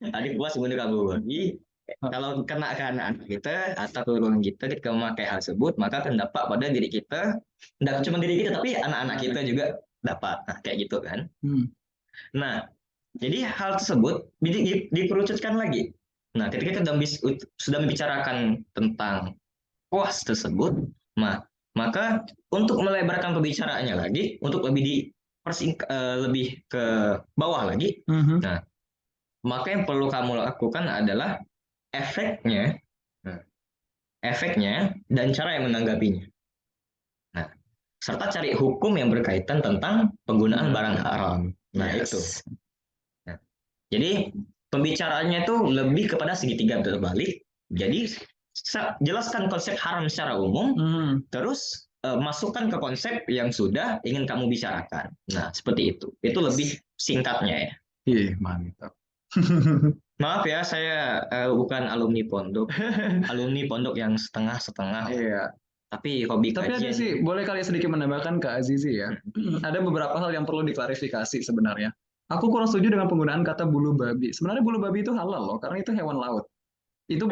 ada kuas yang menggunakan bulu babi. Kalau kena ke anak-anak kita atau keturunan kita ketika memakai hal tersebut, maka akan dapat pada diri kita, tidak cuma diri kita, tapi anak-anak kita juga dapat. Nah, kayak gitu kan. Nah, jadi hal tersebut dikerucutkan lagi. Nah, ketika kita sudah membicarakan tentang kuas tersebut, maka untuk melebarkan pembicaraannya lagi, untuk lebih lebih ke bawah lagi, nah, maka yang perlu kamu lakukan adalah efeknya dan cara yang menanggapinya. Nah, serta cari hukum yang berkaitan tentang penggunaan barang haram. Nah, itu. Nah, jadi pembicaraannya itu lebih kepada segitiga terbalik. Jadi jelaskan konsep haram secara umum, terus masukkan ke konsep yang sudah ingin kamu bicarakan. Nah, seperti itu. Itu lebih singkatnya ya. Ih, mantap. Maaf ya, saya bukan alumni pondok yang setengah-setengah. Iya. Tapi hobi kajian. Tapi ada sih, boleh kali sedikit menambahkan ke Azizi ya. Ada beberapa hal yang perlu diklarifikasi sebenarnya. Aku kurang setuju dengan penggunaan kata bulu babi. Sebenarnya bulu babi itu halal loh, karena itu hewan laut. Itu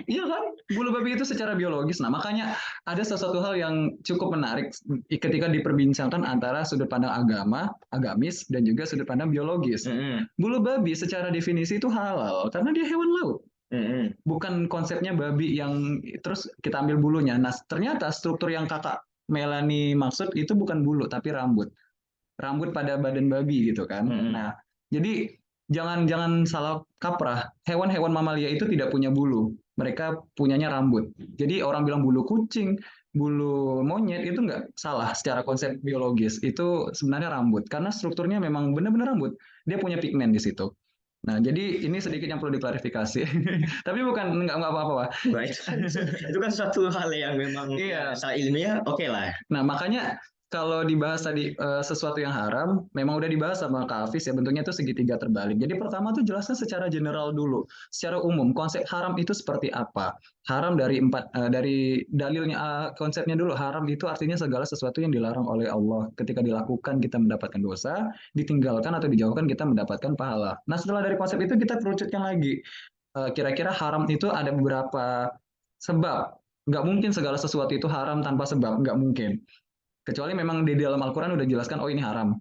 iya kan? Bulu babi itu secara biologis. Nah, makanya ada sesuatu hal yang cukup menarik ketika diperbincangkan antara sudut pandang agama, agamis, dan juga sudut pandang biologis. Bulu babi secara definisi itu halal karena dia hewan laut. Bukan konsepnya babi yang terus kita ambil bulunya. Nah, ternyata struktur yang kakak Melani maksud itu bukan bulu tapi rambut. Rambut pada badan babi gitu kan. Nah, jadi jangan salah kaprah. Hewan-hewan mamalia itu tidak punya bulu. Mereka punyanya rambut. Jadi orang bilang bulu kucing, bulu monyet itu nggak salah secara konsep biologis. Itu sebenarnya rambut. Karena strukturnya memang benar-benar rambut. Dia punya pigmen di situ. Nah, jadi ini sedikit yang perlu diklarifikasi. Tapi bukan nggak apa-apa. Baik. Itu kan suatu hal yang memang secara ilmiah oke lah. Nah, makanya kalau dibahas tadi sesuatu yang haram, memang udah dibahas sama Kak Hafiz ya, bentuknya itu segitiga terbalik. Jadi pertama tuh jelaskan secara general dulu, secara umum konsep haram itu seperti apa. Haram dari dari dalilnya, konsepnya dulu. Haram itu artinya segala sesuatu yang dilarang oleh Allah. Ketika dilakukan kita mendapatkan dosa, ditinggalkan atau dijauhkan kita mendapatkan pahala. Nah, setelah dari konsep itu kita kerucutkan lagi. Kira-kira haram itu ada beberapa sebab. Nggak mungkin segala sesuatu itu haram tanpa sebab, nggak mungkin. Kecuali memang di dalam Al-Quran udah jelaskan, oh ini haram.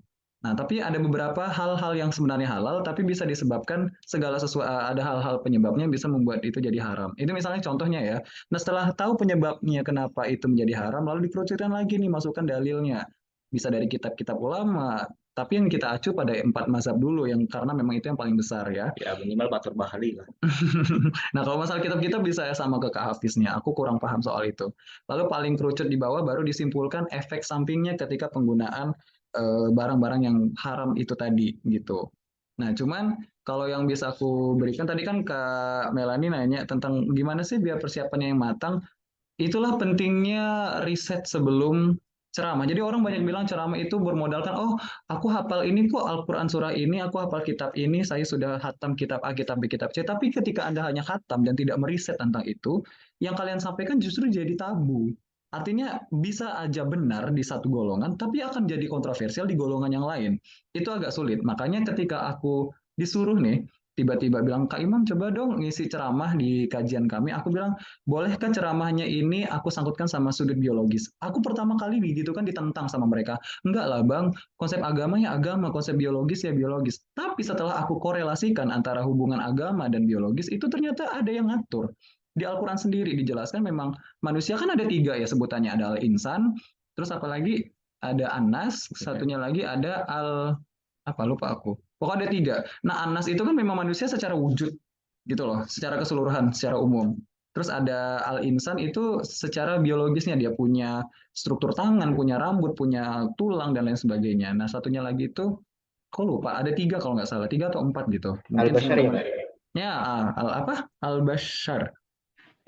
Nah, tapi ada beberapa hal-hal yang sebenarnya halal, tapi bisa disebabkan ada hal-hal penyebabnya yang bisa membuat itu jadi haram. Itu misalnya contohnya ya. Nah, setelah tahu penyebabnya kenapa itu menjadi haram, lalu dikerucutkan lagi nih, masukkan dalilnya. Bisa dari kitab-kitab ulama, tapi yang kita acu pada 4 mazhab dulu, yang karena memang itu yang paling besar ya. Ya, minimal Batur Bahali lah. Nah, kalau masalah kitab-kitab bisa ya sama ke Kak Hafiznya. Aku kurang paham soal itu. Lalu paling kerucut di bawah baru disimpulkan efek sampingnya ketika penggunaan barang-barang yang haram itu tadi gitu. Nah, cuman kalau yang bisa aku berikan tadi kan Kak Melani nanya tentang gimana sih biar persiapannya yang matang. Itulah pentingnya riset sebelum ceramah. Jadi orang banyak bilang ceramah itu bermodalkan, oh aku hafal ini kok Al-Quran surah ini, aku hafal kitab ini, saya sudah hatam kitab A, kitab B, kitab C. Tapi ketika Anda hanya hatam dan tidak meriset tentang itu, yang kalian sampaikan justru jadi tabu. Artinya bisa aja benar di satu golongan, tapi akan jadi kontroversial di golongan yang lain. Itu agak sulit. Makanya ketika aku disuruh nih, tiba-tiba bilang, Kak Imam coba dong ngisi ceramah di kajian kami. Aku bilang, bolehkah ceramahnya ini aku sangkutkan sama sudut biologis? Aku pertama kali gitu kan ditentang sama mereka. Enggak lah bang, konsep agama ya agama, konsep biologis ya biologis. Tapi setelah aku korelasikan antara hubungan agama dan biologis, itu ternyata ada yang ngatur. Di Al-Quran sendiri dijelaskan memang manusia kan ada 3 ya sebutannya. Ada al-insan, terus apalagi ada anas, satunya lagi ada apa lupa aku. Pokoknya ada 3. Nah, anas itu kan memang manusia secara wujud gitu loh, secara keseluruhan, secara umum. Terus ada al-insan itu secara biologisnya dia punya struktur tangan, punya rambut, punya tulang dan lain sebagainya. Nah, satunya lagi itu kok lupa, ada 3 kalau nggak salah, 3 atau 4 gitu. Al-Bashar ya, Al-Bashar.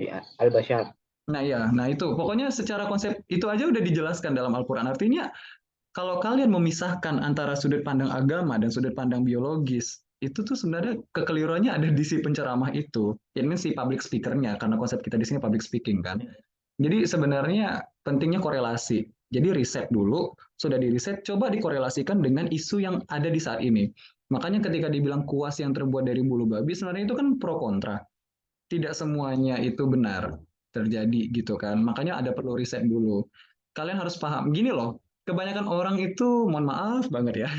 Iya, Al-Bashar. Nah itu pokoknya secara konsep itu aja udah dijelaskan dalam Al-Quran. Artinya kalau kalian memisahkan antara sudut pandang agama dan sudut pandang biologis, itu tuh sebenarnya kekeliruannya ada di si penceramah itu. Ini si public speaker-nya, karena konsep kita di sini public speaking kan. Jadi sebenarnya pentingnya korelasi. Jadi riset dulu, sudah diriset, coba dikorelasikan dengan isu yang ada di saat ini. Makanya ketika dibilang kuas yang terbuat dari bulu babi, sebenarnya itu kan pro kontra. Tidak semuanya itu benar terjadi gitu kan. Makanya ada perlu riset dulu. Kalian harus paham, gini loh, kebanyakan orang itu, mohon maaf banget ya,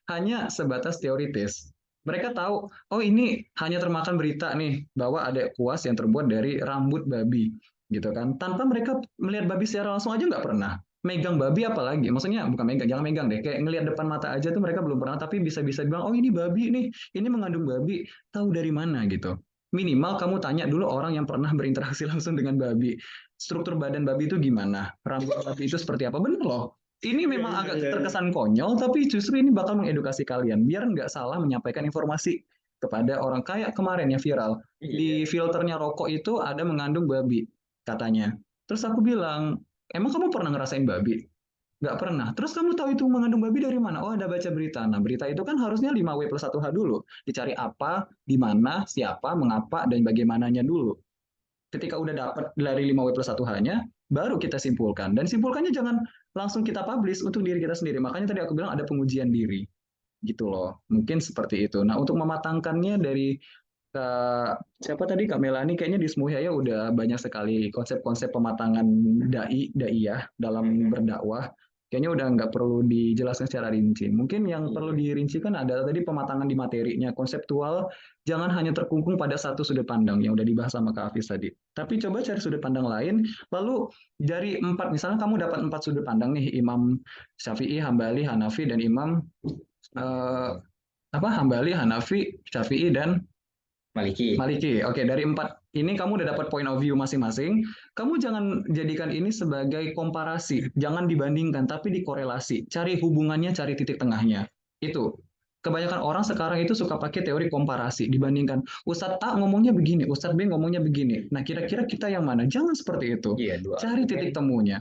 hanya sebatas teoritis. Mereka tahu, oh ini hanya termakan berita nih, bahwa ada kuas yang terbuat dari rambut babi, gitu kan. Tanpa mereka melihat babi secara langsung aja nggak pernah. Megang babi apalagi, maksudnya bukan megang, jangan megang deh, kayak ngelihat depan mata aja tuh mereka belum pernah, tapi bisa-bisa bilang, oh ini babi nih, ini mengandung babi, tahu dari mana gitu. Minimal kamu tanya dulu orang yang pernah berinteraksi langsung dengan babi. Struktur badan babi itu gimana? Rambut babi itu seperti apa? Bener loh. Ini memang agak terkesan konyol, tapi justru ini bakal mengedukasi kalian. Biar nggak salah menyampaikan informasi kepada orang. Kayak kemarin ya viral. Di filternya rokok itu ada mengandung babi, katanya. Terus aku bilang, emang kamu pernah ngerasain babi? Nggak pernah. Terus kamu tahu itu mengandung babi dari mana? Oh, ada baca berita. Nah, berita itu kan harusnya 5W+1H dulu. Dicari apa, di mana, siapa, mengapa, dan bagaimananya dulu. Ketika udah dapat dari 5W+1H-nya, baru kita simpulkan. Dan simpulkannya jangan langsung kita publish untuk diri kita sendiri. Makanya tadi aku bilang ada pengujian diri. Gitu loh. Mungkin seperti itu. Nah, untuk mematangkannya dari Siapa tadi Kak Melani, kayaknya di Semuhaya udah banyak sekali konsep-konsep pematangan daiyah dalam berdakwah. Kayaknya udah nggak perlu dijelaskan secara rinci. Mungkin yang perlu dirincikan adalah tadi pematangan di materinya, konseptual, jangan hanya terkungkung pada satu sudut pandang yang udah dibahas sama Kak Hafiz tadi. Tapi coba cari sudut pandang lain, lalu dari 4, misalnya kamu dapat 4 sudut pandang nih, Imam Syafi'i, Hambali, Hanafi, dan Imam Hambali, Hanafi, Syafi'i, dan Maliki. Oke, dari 4 ini kamu udah dapat point of view masing-masing. Kamu jangan jadikan ini sebagai komparasi, jangan dibandingkan, tapi dikorelasi. Cari hubungannya, cari titik tengahnya. Itu. Kebanyakan orang sekarang itu suka pakai teori komparasi, dibandingkan Ustadz A ngomongnya begini, Ustadz B ngomongnya begini. Nah, kira-kira kita yang mana? Jangan seperti itu. Iya, Cari titik temunya.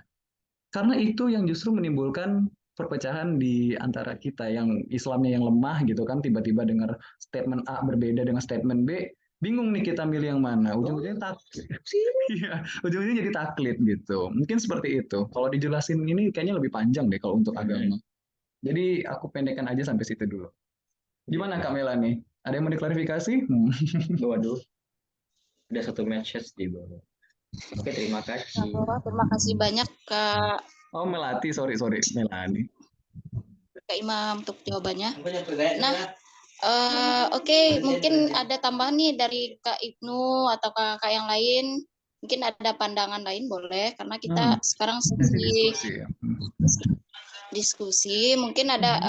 Karena itu yang justru menimbulkan perpecahan di antara kita, yang Islamnya yang lemah gitu kan, tiba-tiba dengar statement A berbeda dengan statement B, bingung nih kita milih yang mana, ujung-ujungnya iya, ujung-ujungnya jadi taklid gitu. Mungkin seperti itu. Kalau dijelasin ini kayaknya lebih panjang deh kalau untuk agama. Jadi aku pendekkan aja sampai situ dulu. Gimana Kak Melani? Ada yang mau diklarifikasi? Waduh, ada satu message di bawah. Oke, terima kasih. Terima kasih banyak Kak Oh, Melati, sorry Melani. Kak Imam untuk jawabannya. Nah, oke, mungkin ada tambahan nih dari Kak Ibnu atau Kak yang lain. Mungkin ada pandangan lain boleh, karena kita sekarang sesi diskusi. Mungkin ada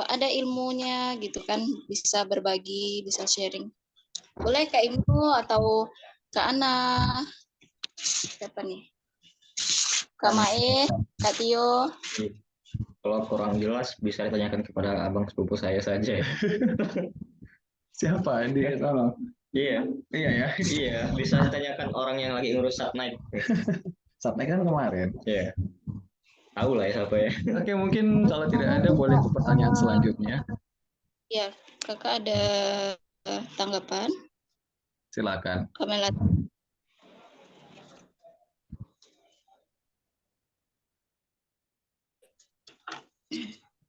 ada ilmunya gitu kan, bisa berbagi, bisa sharing. Boleh Kak Ibnu atau Kak Ana. Siapa nih? Kak Mae, Kak Tio. Kalau kurang jelas bisa ditanyakan kepada abang sepupu saya saja. Siapa di sana? Iya. Iya ya. Iya, bisa ditanyakan orang yang lagi ngurus Satnight. Satnight kan kemarin. Iya. Tahu lah ya siapa ya. Oke, mungkin kalau tidak ada boleh ke pertanyaan selanjutnya. Ya, Kakak ada tanggapan? Silakan. Kak Melati.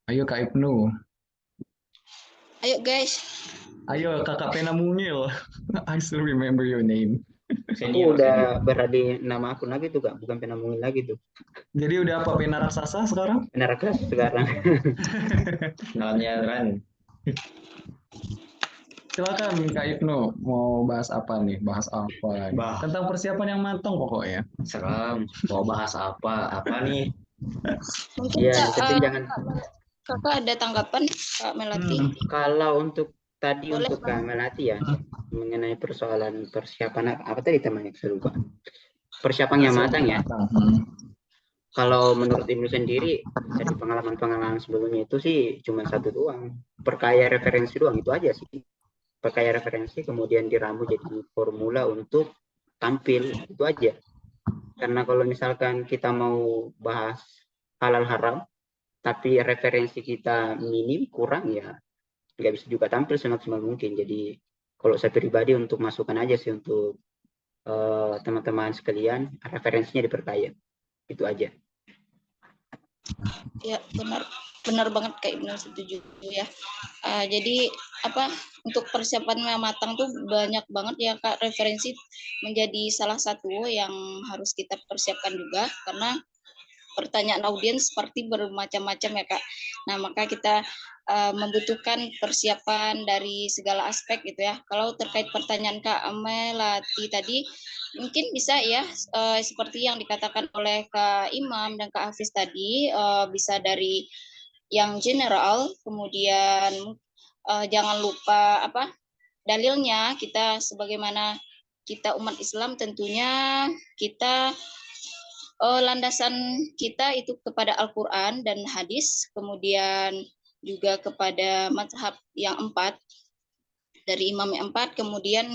Ayo Kak Ibnu. Ayo guys. Ayo Kakak Pena Mungil. I still remember your name. Aku udah berani nama akun lagi tuh Kak, bukan Pena Mungil lagi tuh. Jadi udah apa, Pena Raksasa sekarang? Pena Raksasa sekarang. Namanya Ran. Silakan Kak Ibnu, mau bahas apa nih? Bahas apa? Tentang persiapan yang matang pokoknya. Seram. Mau bahas apa? Apa nih? Mungkin Ya, jangan. Kakak ada tanggapan Kak Melati? Kalau untuk tadi boleh, untuk Kak Melati ya, mengenai persoalan persiapan apa tadi temannya saya lupa. Persiapan yang matang ya. Kalau menurut Ibnu sendiri dari pengalaman-pengalaman sebelumnya itu sih cuma satu doang, perkaya referensi doang, itu aja sih. Perkaya referensi kemudian diramu jadi formula untuk tampil, itu aja. Karena kalau misalkan kita mau bahas halal haram tapi referensi kita minim, kurang, ya nggak bisa juga tampil semaksimal mungkin. Jadi kalau saya pribadi untuk masukan aja sih untuk teman-teman sekalian, referensinya diperkaya, itu aja. Ya, benar banget Kak Ibnu, setuju ya. Jadi untuk persiapan yang matang tuh banyak banget ya Kak, referensi menjadi salah satu yang harus kita persiapkan juga, karena pertanyaan audiens seperti bermacam-macam ya Kak. Nah, maka kita membutuhkan persiapan dari segala aspek gitu ya. Kalau terkait pertanyaan Kak Melati tadi, mungkin bisa ya seperti yang dikatakan oleh Kak Imam dan Kak Hafiz tadi, bisa dari yang general, kemudian jangan lupa dalilnya. Kita sebagaimana kita umat Islam tentunya kita landasan kita itu kepada Al-Quran dan hadis, kemudian juga kepada mazhab yang 4 dari imam yang 4, kemudian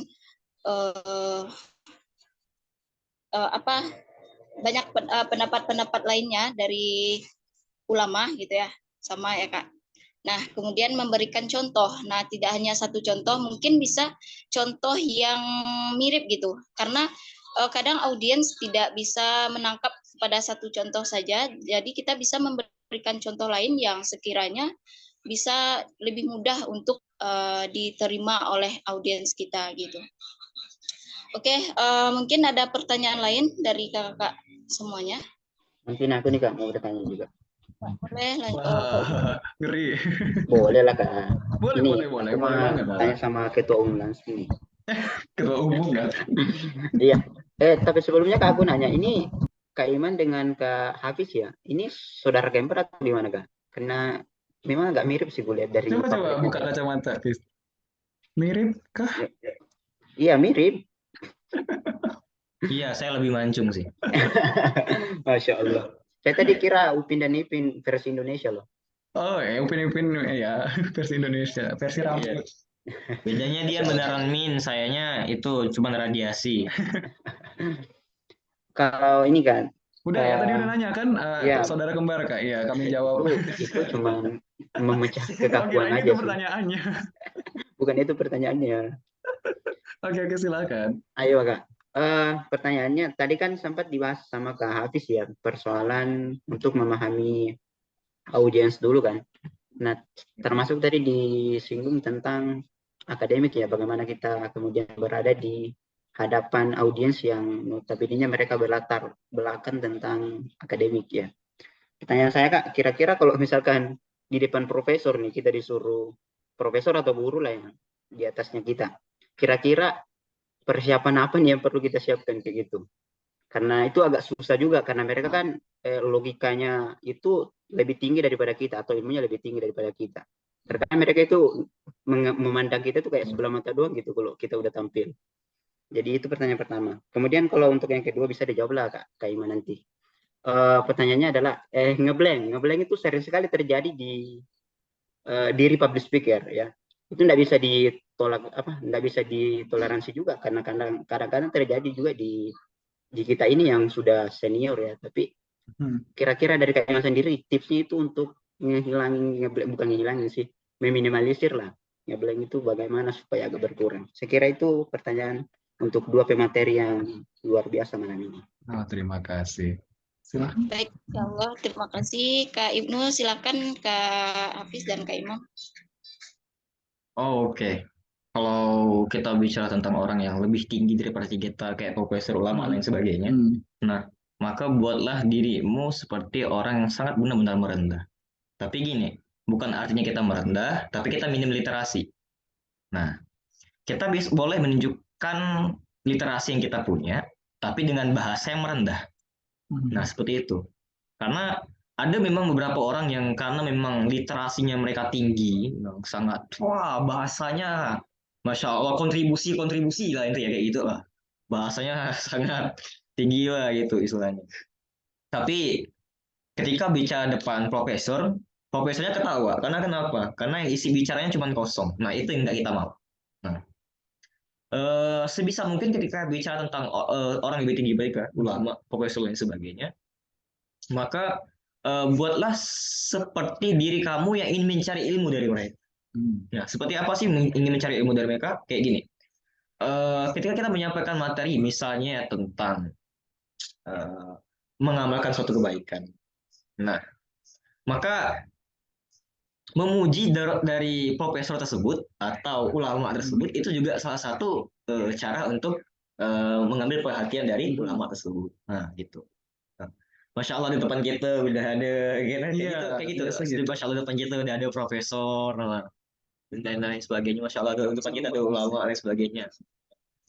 banyak pendapat-pendapat lainnya dari ulama gitu ya, sama ya Kak. Nah, kemudian memberikan contoh. Nah, tidak hanya satu contoh, mungkin bisa contoh yang mirip gitu, karena kadang audiens tidak bisa menangkap pada satu contoh saja, jadi kita bisa memberikan contoh lain yang sekiranya bisa lebih mudah untuk diterima oleh audiens kita gitu. Oke, mungkin ada pertanyaan lain dari kakak semuanya. Mungkin aku nih Kak mau bertanya juga. Boleh lanjut. Wah, ngeri. Boleh lah Kak. Boleh, Ini boleh aku mau banget. tanya sama ketua umum langsung nih. Ketua umum kan? Iya. Tapi sebelumnya Kak aku nanya, ini Kak Iman dengan Kak Hafiz ya, ini saudara kembar atau gimana Kak? Karena memang agak mirip sih gue lihat dari Coba papretnya. buka kacamata, Fis. Mirip kah? Iya mirip. Iya, saya lebih mancung sih. Masya Allah. Saya tadi kira Upin dan Ipin versi Indonesia loh. Oh, Upin ya, versi Indonesia, versi rambut. Iya. Bedanya dia beneran min, sayanya itu cuma radiasi. Kalau ini kan, Udah ya, tadi udah nanya kan, ya, saudara kembar Kak? Iya, kami jawab. itu cuma memecah Oh, kekakuan kirain aja itu sih. pertanyaannya. Bukan itu pertanyaannya. Oke, silakan. Ayo Kak. Pertanyaannya tadi kan sempat dibahas sama Kak Hafiz ya, persoalan untuk memahami audiens dulu kan. Nah, termasuk tadi disinggung tentang akademik ya, bagaimana kita kemudian berada di hadapan audiens yang notabene mereka berlatar belakang tentang akademik ya. Pertanyaan saya Kak, kira-kira kalau misalkan di depan profesor nih, kita disuruh profesor atau guru lah yang di atasnya kita, kira-kira persiapan apa nih yang perlu kita siapkan kayak gitu? Karena itu agak susah juga, karena mereka kan logikanya itu lebih tinggi daripada kita, atau ilmunya lebih tinggi daripada kita. Karena mereka itu memandang kita tuh kayak sebelah mata doang gitu kalau kita udah tampil. Jadi itu pertanyaan pertama. Kemudian kalau untuk yang kedua bisa dijawab lah Kak Iman nanti. Pertanyaannya adalah ngeblank itu sering sekali terjadi di diri public speaker ya. Itu tidak bisa ditolak tidak bisa ditoleransi juga, karena kadang-kadang terjadi juga di kita ini yang sudah senior ya. Tapi kira-kira dari Kak Iman sendiri tipsnya itu untuk bukan ngilangin sih, meminimalisir lah ngeblank itu bagaimana supaya agak berkurang. Saya kira itu pertanyaan untuk dua pemateri yang luar biasa malam ini. Oh, terima kasih. Silakan. Baik, ya Allah, terima kasih Kak Ibnu. Silakan Kak Hafiz dan Kak Imam. Oke. Kalau kita bicara tentang orang yang lebih tinggi daripada kita, kayak profesor, ulama, dan lain sebagainya, nah, maka buatlah dirimu seperti orang yang sangat benar-benar merendah. Tapi gini, bukan artinya kita merendah, tapi kita minim literasi. Nah, kita boleh menunjukkan literasi yang kita punya, tapi dengan bahasa yang merendah. Nah, seperti itu. Karena ada memang beberapa orang yang karena memang literasinya mereka tinggi, sangat, wah bahasanya, Masya Allah, kontribusi lah itu ya, kayak gitu lah. Bahasanya sangat tinggi lah gitu istilahnya. Tapi ketika bicara depan profesornya ketawa. Karena kenapa? Karena isi bicaranya cuma kosong. Nah, itu yang nggak kita mau. Nah, sebisa mungkin ketika bicara tentang orang yang lebih tinggi mereka, ulama, profesor dan sebagainya, maka buatlah seperti diri kamu yang ingin mencari ilmu dari mereka. Nah, seperti apa sih ingin mencari ilmu dari mereka? Kayak gini. Ketika kita menyampaikan materi, misalnya tentang mengamalkan suatu kebaikan. Nah, maka memuji dari profesor tersebut atau ulama tersebut itu juga salah satu cara untuk mengambil perhatian dari ulama tersebut. Nah, gitu. Masya Allah di depan kita udah ada kayak gitu. Masya Allah di depan kita udah ada profesor dan lain sebagainya. Masya Allah di depan kita ada ulama dan sebagainya.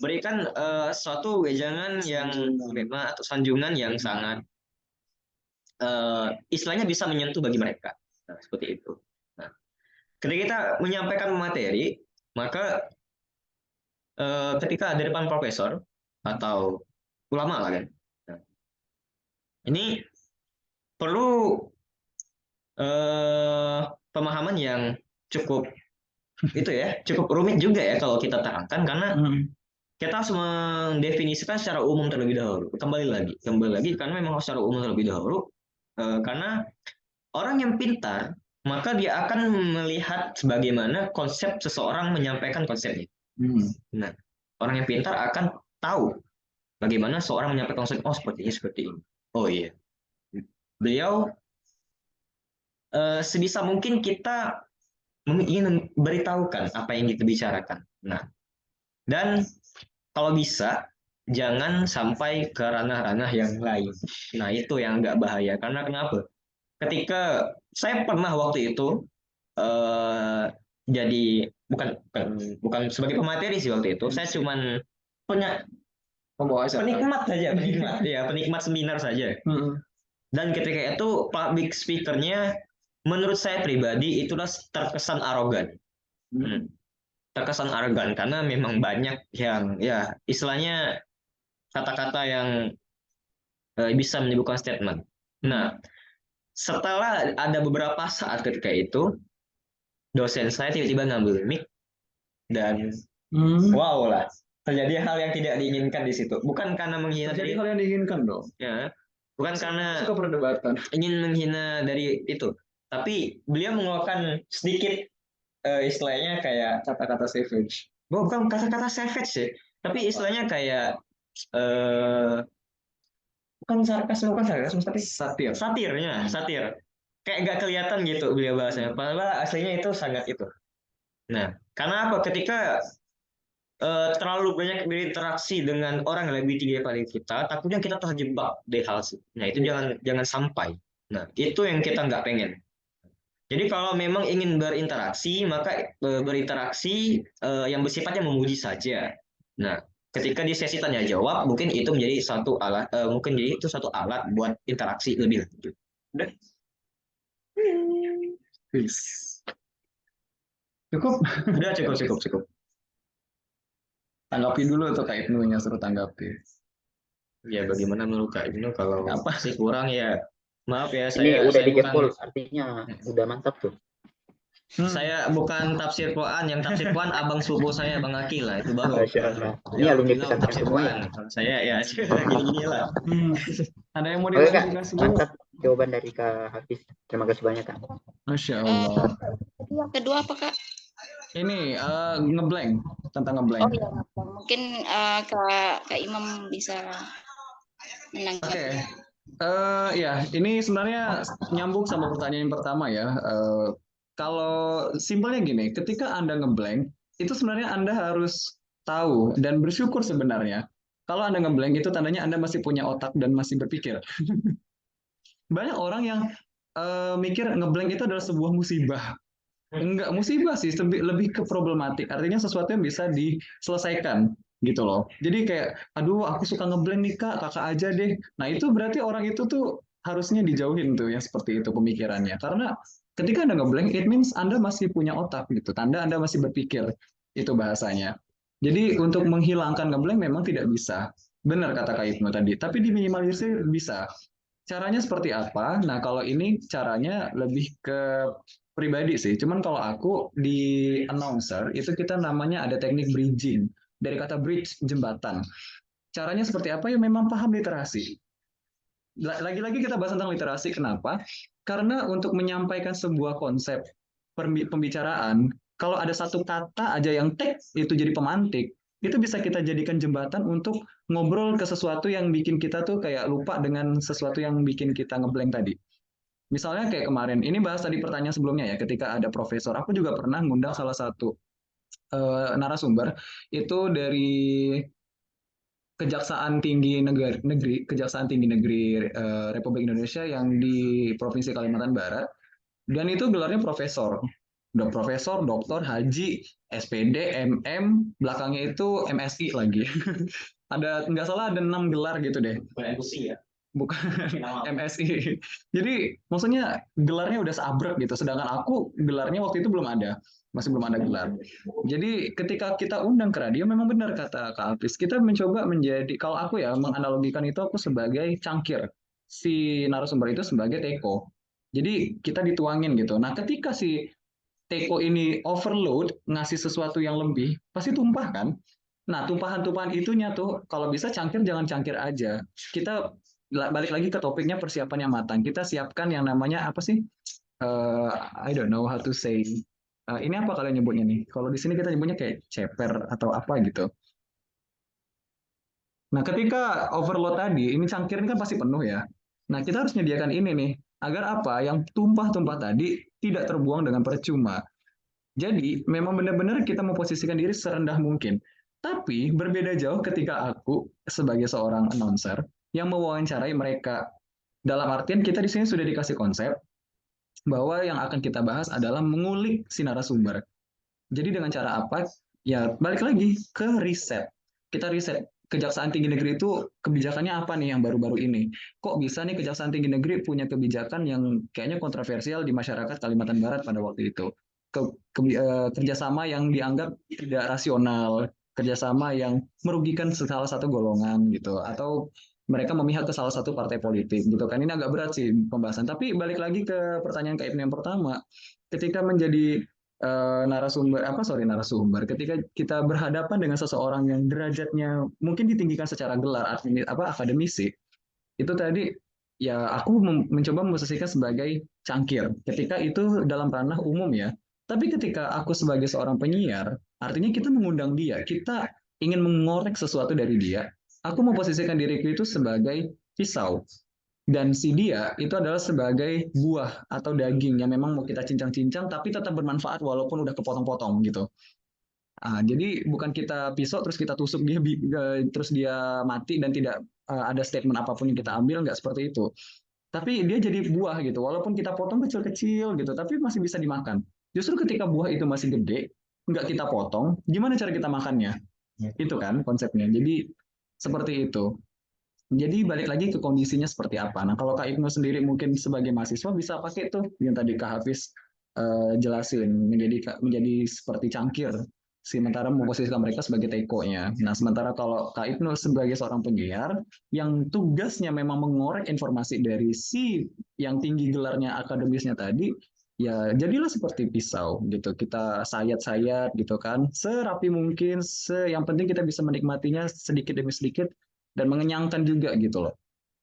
Berikan suatu wejangan yang memang atau sanjungan yang sangat istilahnya bisa menyentuh bagi mereka. Nah, seperti itu. Nah, ketika kita menyampaikan materi, maka ketika di depan profesor atau ulama lah kan. Ini perlu pemahaman yang cukup cukup rumit juga ya kalau kita terangkan, karena kita harus mendefinisikan secara umum terlebih dahulu. Kembali lagi karena memang secara umum terlebih dahulu, karena orang yang pintar maka dia akan melihat bagaimana konsep seseorang menyampaikan konsepnya. Nah, orang yang pintar akan tahu bagaimana seorang menyampaikan konsep. Oh, seperti ini. Oh iya. Beliau sebisa mungkin kita ingin memberitahukan apa yang kita bicarakan. Nah, dan kalau bisa jangan sampai ke ranah-ranah yang lain. Nah, itu yang agak bahaya. Karena kenapa? Ketika saya pernah waktu itu jadi bukan sebagai pemateri sih waktu itu. Saya cuman penikmat saja, penikmat seminar saja. Dan ketika itu public speaker-nya menurut saya pribadi itulah terkesan arogan. Terkesan arogan karena memang banyak yang ya istilahnya kata-kata yang bisa menimbulkan statement. Nah, setelah ada beberapa saat ketika itu dosen saya tiba-tiba ngambil mic dan wow lah, terjadi hal yang tidak diinginkan di situ. Bukan karena menghina Terjadi hal yang diinginkan dong. Ya, bukan karena Suka perdebatan. ingin menghina dari itu, tapi beliau mengeluarkan sedikit istilahnya kayak Kata-kata savage. bukan kata-kata savage sih, tapi istilahnya kayak bukan sarkasme, tapi satir. Kayak nggak kelihatan gitu beliau bahasanya. Padahal aslinya itu sangat itu. Nah, karena apa? Ketika terlalu banyak berinteraksi dengan orang yang lebih tinggi daripada kita, takutnya kita terjebak di hal itu. Nah, itu jangan sampai. Nah, itu yang kita nggak pengen. Jadi kalau memang ingin berinteraksi, maka berinteraksi yang bersifatnya memuji saja. Nah, ketika di sesi tanya jawab, mungkin itu menjadi satu alat, buat interaksi lebih lanjut. Udah. Cukup. Udah cukup. Tanggapi dulu tuh Kak Ibnu-nya, suruh tanggapi. Ya bagaimana menurut Kak Ibnu kalau Apa sih kurang ya maaf ya, Ini udah saya dijempol, bukan, artinya udah mantap tuh. saya bukan tafsir Quran, yang tafsir Quran abang sepupu saya Bang Akil lah, itu baru. Masya Allah. Ini alumni pesantren tafsir semua ya. Quran. Kalau saya ya gini-gini lah. Ada yang mau Oke Kak, diklarifikasi dulu? mantap jawaban dari Kak Hafiz. Terima kasih banyak Kak. Masya Allah. Yang kedua apa Kak? Ini ngeblank, tentang ngeblank. Oh iya, mungkin Kak Imam bisa menanggapi. Oke. Ya, ini sebenarnya nyambung sama pertanyaan yang pertama ya. Kalau simpelnya gini, ketika Anda ngeblank, itu sebenarnya Anda harus tahu dan bersyukur sebenarnya. Kalau Anda ngeblank itu tandanya Anda masih punya otak dan masih berpikir. Banyak orang yang mikir ngeblank itu adalah sebuah musibah. Enggak musibah sih, lebih ke problematik. Artinya sesuatu yang bisa diselesaikan gitu loh. Jadi kayak, aduh aku suka ngeblank nih kak aja deh. Nah itu berarti orang itu tuh harusnya dijauhin tuh yang seperti itu pemikirannya. Karena ketika Anda ngeblank, it means Anda masih punya otak gitu. Tanda Anda masih berpikir, itu bahasanya. Jadi untuk menghilangkan ngeblank memang tidak bisa. Benar kata Kak Ibnu tadi, tapi diminimalisir bisa. Caranya seperti apa? Nah kalau ini caranya lebih ke pribadi sih. Cuman kalau aku di announcer itu kita namanya ada teknik bridging. Dari kata bridge, jembatan. Caranya seperti apa? Ya memang paham literasi. Lagi-lagi kita bahas tentang literasi. Kenapa? Karena untuk menyampaikan sebuah konsep pembicaraan, kalau ada satu kata aja yang teks itu jadi pemantik, itu bisa kita jadikan jembatan untuk ngobrol ke sesuatu yang bikin kita tuh kayak lupa dengan sesuatu yang bikin kita ngeblank tadi. Misalnya kayak kemarin, ini bahas tadi pertanyaan sebelumnya ya, ketika ada profesor, aku juga pernah ngundang salah satu narasumber, itu dari Kejaksaan Tinggi Negeri Republik Indonesia yang di Provinsi Kalimantan Barat, dan itu gelarnya profesor, doktor, haji, SPD, MM, belakangnya itu MSI lagi. Ada nggak salah ada 6 gelar gitu deh. Bukan MSI. Jadi maksudnya gelarnya udah seabrek gitu. Sedangkan aku gelarnya waktu itu masih belum ada gelar. Jadi ketika kita undang ke radio, memang benar kata Kak Alpis, kita mencoba menjadi, kalau aku ya menganalogikan itu aku sebagai cangkir, si narasumber itu sebagai teko. Jadi kita dituangin gitu. Nah ketika si teko ini overload, ngasih sesuatu yang lebih, pasti tumpah kan? Nah tumpahan-tumpahan itunya tuh, kalau bisa cangkir jangan cangkir aja. Kita balik lagi ke topiknya persiapan yang matang. Kita siapkan yang namanya apa sih? I don't know how to say. Ini apa kalian nyebutnya nih? Kalau di sini kita nyebutnya kayak ceper atau apa gitu. Nah, ketika overload tadi, ini cangkir ini kan pasti penuh ya. Nah, kita harus menyediakan ini nih, agar apa? Yang tumpah-tumpah tadi tidak terbuang dengan percuma. Jadi memang benar-benar kita memposisikan diri serendah mungkin. Tapi berbeda jauh ketika aku sebagai seorang announcer yang mewawancarai mereka. Dalam artian kita di sini sudah dikasih konsep bahwa yang akan kita bahas adalah mengulik si narasumber. Jadi dengan cara apa? Ya balik lagi ke riset. Kita riset Kejaksaan Tinggi Negeri itu kebijakannya apa nih yang baru-baru ini? Kok bisa nih Kejaksaan Tinggi Negeri punya kebijakan yang kayaknya kontroversial di masyarakat Kalimantan Barat pada waktu itu? Kerjasama yang dianggap tidak rasional, kerjasama yang merugikan salah satu golongan gitu, atau mereka memihak ke salah satu partai politik gitu kan. Ini agak berat sih pembahasan. Tapi balik lagi ke pertanyaan Kak Ibnu yang pertama, ketika menjadi narasumber ketika kita berhadapan dengan seseorang yang derajatnya mungkin ditinggikan secara gelar akademisi, itu tadi ya aku mencoba memposisikan sebagai cangkir ketika itu dalam ranah umum ya. Tapi ketika aku sebagai seorang penyiar, artinya kita mengundang dia, kita ingin mengorek sesuatu dari dia. Aku memposisikan diriku itu sebagai pisau, dan si dia itu adalah sebagai buah atau daging yang memang mau kita cincang-cincang tapi tetap bermanfaat walaupun udah kepotong-potong gitu. Jadi bukan kita pisau terus kita tusuk dia terus dia mati dan tidak ada statement apapun yang kita ambil, nggak seperti itu. Tapi dia jadi buah gitu, walaupun kita potong kecil-kecil gitu, tapi masih bisa dimakan. Justru ketika buah itu masih gede, nggak kita potong, gimana cara kita makannya? Itu kan konsepnya. Jadi seperti itu. Jadi balik lagi ke kondisinya seperti apa. Nah kalau Kak Ibnu sendiri mungkin sebagai mahasiswa bisa pakai tuh yang tadi Kak Hafiz jelasin, menjadi seperti cangkir. Sementara memposisikan mereka sebagai tekonya. Nah sementara kalau Kak Ibnu sebagai seorang penyiar yang tugasnya memang mengorek informasi dari si yang tinggi gelarnya akademisnya tadi, ya jadilah seperti pisau gitu. Kita sayat-sayat gitu kan, serapi mungkin, yang penting kita bisa menikmatinya sedikit demi sedikit dan mengenyangkan juga gitu loh.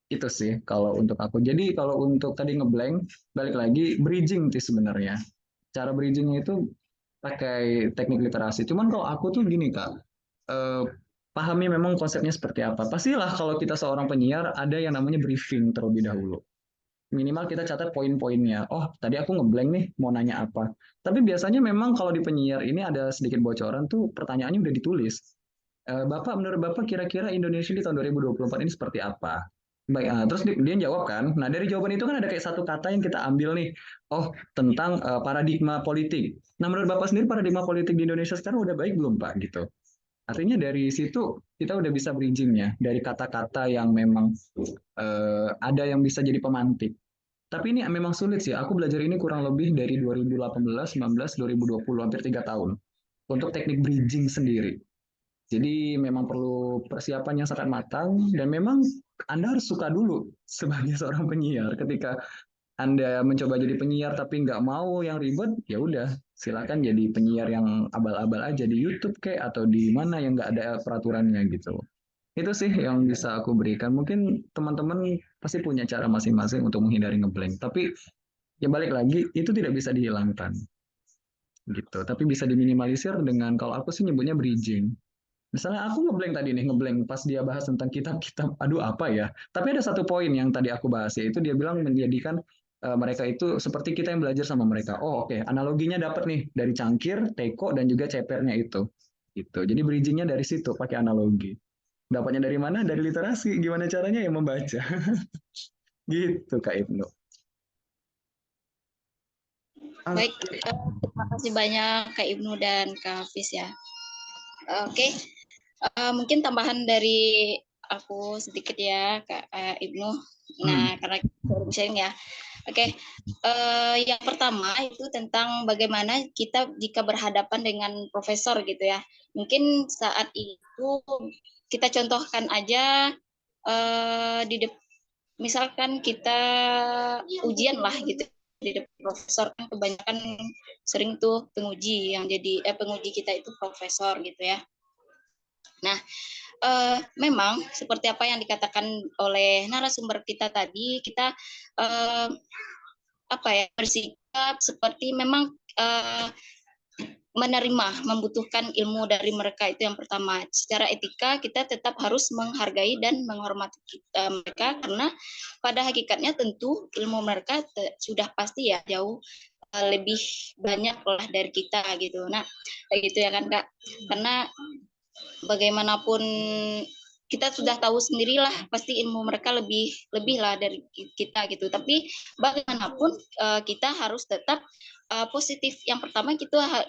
Itu sih kalau untuk aku. Jadi kalau untuk tadi ngeblank, balik lagi bridging sih sebenarnya. Cara bridgingnya itu pakai teknik literasi. Cuman kalau aku tuh gini Kak, pahami memang konsepnya seperti apa. Pastilah kalau kita seorang penyiar ada yang namanya briefing terlebih dahulu. Minimal kita catat poin-poinnya. Oh, tadi aku ngeblank nih, mau nanya apa. Tapi biasanya memang kalau di penyiar ini ada sedikit bocoran tuh pertanyaannya udah ditulis. Bapak, menurut Bapak kira-kira Indonesia di tahun 2024 ini seperti apa? Baik, terus dia jawab kan. Nah, dari jawaban itu kan ada kayak satu kata yang kita ambil nih. Oh, tentang paradigma politik. Nah, menurut Bapak sendiri paradigma politik di Indonesia sekarang udah baik belum, Pak? Gitu. Artinya dari situ kita udah bisa bridgingnya. Dari kata-kata yang memang ada yang bisa jadi pemantik. Tapi ini memang sulit sih. Aku belajar ini kurang lebih dari 2018, 19, 2020, hampir 3 tahun. Untuk teknik bridging sendiri. Jadi memang perlu persiapan yang sangat matang dan memang Anda harus suka dulu sebagai seorang penyiar. Ketika Anda mencoba jadi penyiar tapi nggak mau yang ribet, ya udah silakan jadi penyiar yang abal-abal aja di YouTube kayak atau di mana yang nggak ada peraturannya gitu. Itu sih yang bisa aku berikan. Mungkin teman-teman pasti punya cara masing-masing untuk menghindari ngeblank. Tapi ya balik lagi itu tidak bisa dihilangkan gitu. Tapi bisa diminimalisir dengan kalau aku sih nyebutnya bridging. Misalnya aku ngeblank tadi nih, ngeblank pas dia bahas tentang kitab-kitab, aduh apa ya. Tapi ada satu poin yang tadi aku bahas, yaitu dia bilang menjadikan mereka itu seperti kita yang belajar sama mereka. Oh oke, analoginya dapat nih dari cangkir, teko, dan juga cepernya itu. Gitu. Jadi bridgingnya dari situ, pakai analogi. Dapatnya dari mana? Dari literasi. Gimana caranya? Ya membaca. Gitu Kak Ibnu. Baik, terima kasih banyak Kak Ibnu dan Kak Hafiz ya. Oke. Mungkin tambahan dari aku sedikit ya Kak Ibnu. Nah, karena kita sharing ya. Oke. Yang pertama itu tentang bagaimana kita jika berhadapan dengan profesor gitu ya. Mungkin saat itu kita contohkan aja misalkan kita ujian lah gitu di depan profesor, kan kebanyakan sering tuh penguji yang jadi penguji kita itu profesor gitu ya. Nah, memang seperti apa yang dikatakan oleh narasumber kita tadi, kita bersikap seperti memang menerima, membutuhkan ilmu dari mereka, itu yang pertama. Secara etika kita tetap harus menghargai dan menghormati mereka, karena pada hakikatnya tentu ilmu mereka sudah pasti ya jauh lebih banyak lah dari kita gitu. Nah, kayak gitu ya kan Kak. Karena bagaimanapun kita sudah tahu sendirilah pasti ilmu mereka lebih lah dari kita gitu. Tapi bagaimanapun kita harus tetap positif. Yang pertama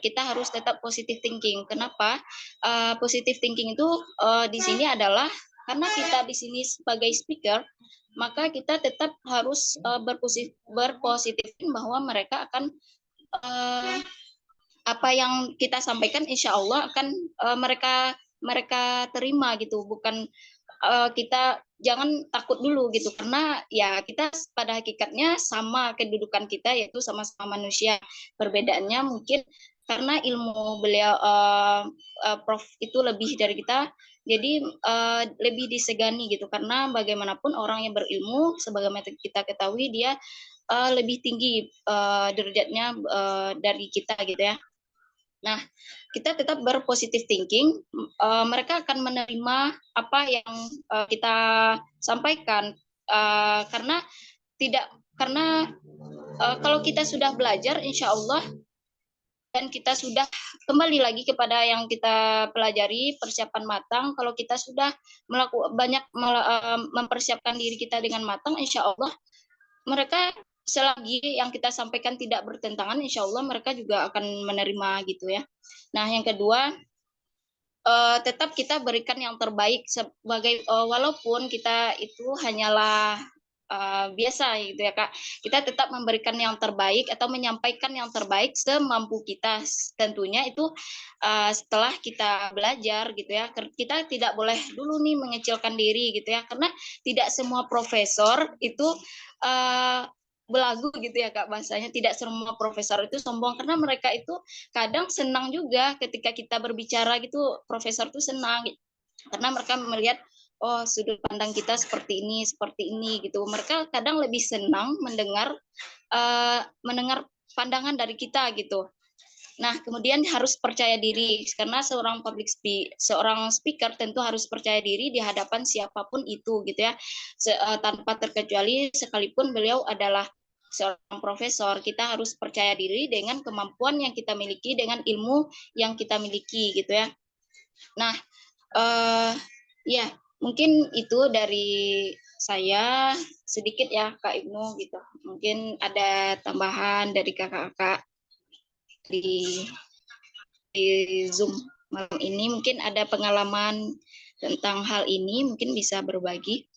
kita harus tetap positive thinking. Kenapa? Positive thinking itu di sini adalah karena kita di sini sebagai speaker, maka kita tetap harus berpositif bahwa mereka akan apa yang kita sampaikan insya Allah akan mereka terima gitu. Bukan kita jangan takut dulu gitu, karena ya kita pada hakikatnya sama kedudukan kita, yaitu sama-sama manusia. Perbedaannya mungkin karena ilmu beliau Prof itu lebih dari kita, jadi lebih disegani gitu, karena bagaimanapun orang yang berilmu sebagaimana kita ketahui dia lebih tinggi derajatnya dari kita gitu ya. Nah, kita tetap berpositif thinking, mereka akan menerima apa yang kita sampaikan, karena kalau kita sudah belajar, insya Allah, dan kita sudah kembali lagi kepada yang kita pelajari, persiapan matang. Kalau kita sudah mempersiapkan diri kita dengan matang, insya Allah mereka selagi yang kita sampaikan tidak bertentangan, insya Allah mereka juga akan menerima gitu ya. Nah, yang kedua, tetap kita berikan yang terbaik sebagai walaupun kita itu hanyalah biasa gitu ya Kak. Kita tetap memberikan yang terbaik atau menyampaikan yang terbaik semampu kita. Tentunya itu setelah kita belajar gitu ya. Kita tidak boleh dulu nih mengecilkan diri gitu ya, karena tidak semua profesor itu belagu gitu ya Kak bahasanya. Tidak semua profesor itu sombong, karena mereka itu kadang senang juga ketika kita berbicara gitu. Profesor itu senang karena mereka melihat oh sudut pandang kita seperti ini gitu. Mereka kadang lebih senang mendengar pandangan dari kita gitu. Nah, kemudian harus percaya diri, karena seorang speaker tentu harus percaya diri di hadapan siapapun itu gitu ya. Tanpa terkecuali sekalipun beliau adalah seorang profesor, kita harus percaya diri dengan kemampuan yang kita miliki, dengan ilmu yang kita miliki gitu ya. Nah, ya mungkin itu dari saya sedikit ya Kak Ibnu gitu. Mungkin ada tambahan dari kakak-kakak di Zoom malam ini, mungkin ada pengalaman tentang hal ini, mungkin bisa berbagi.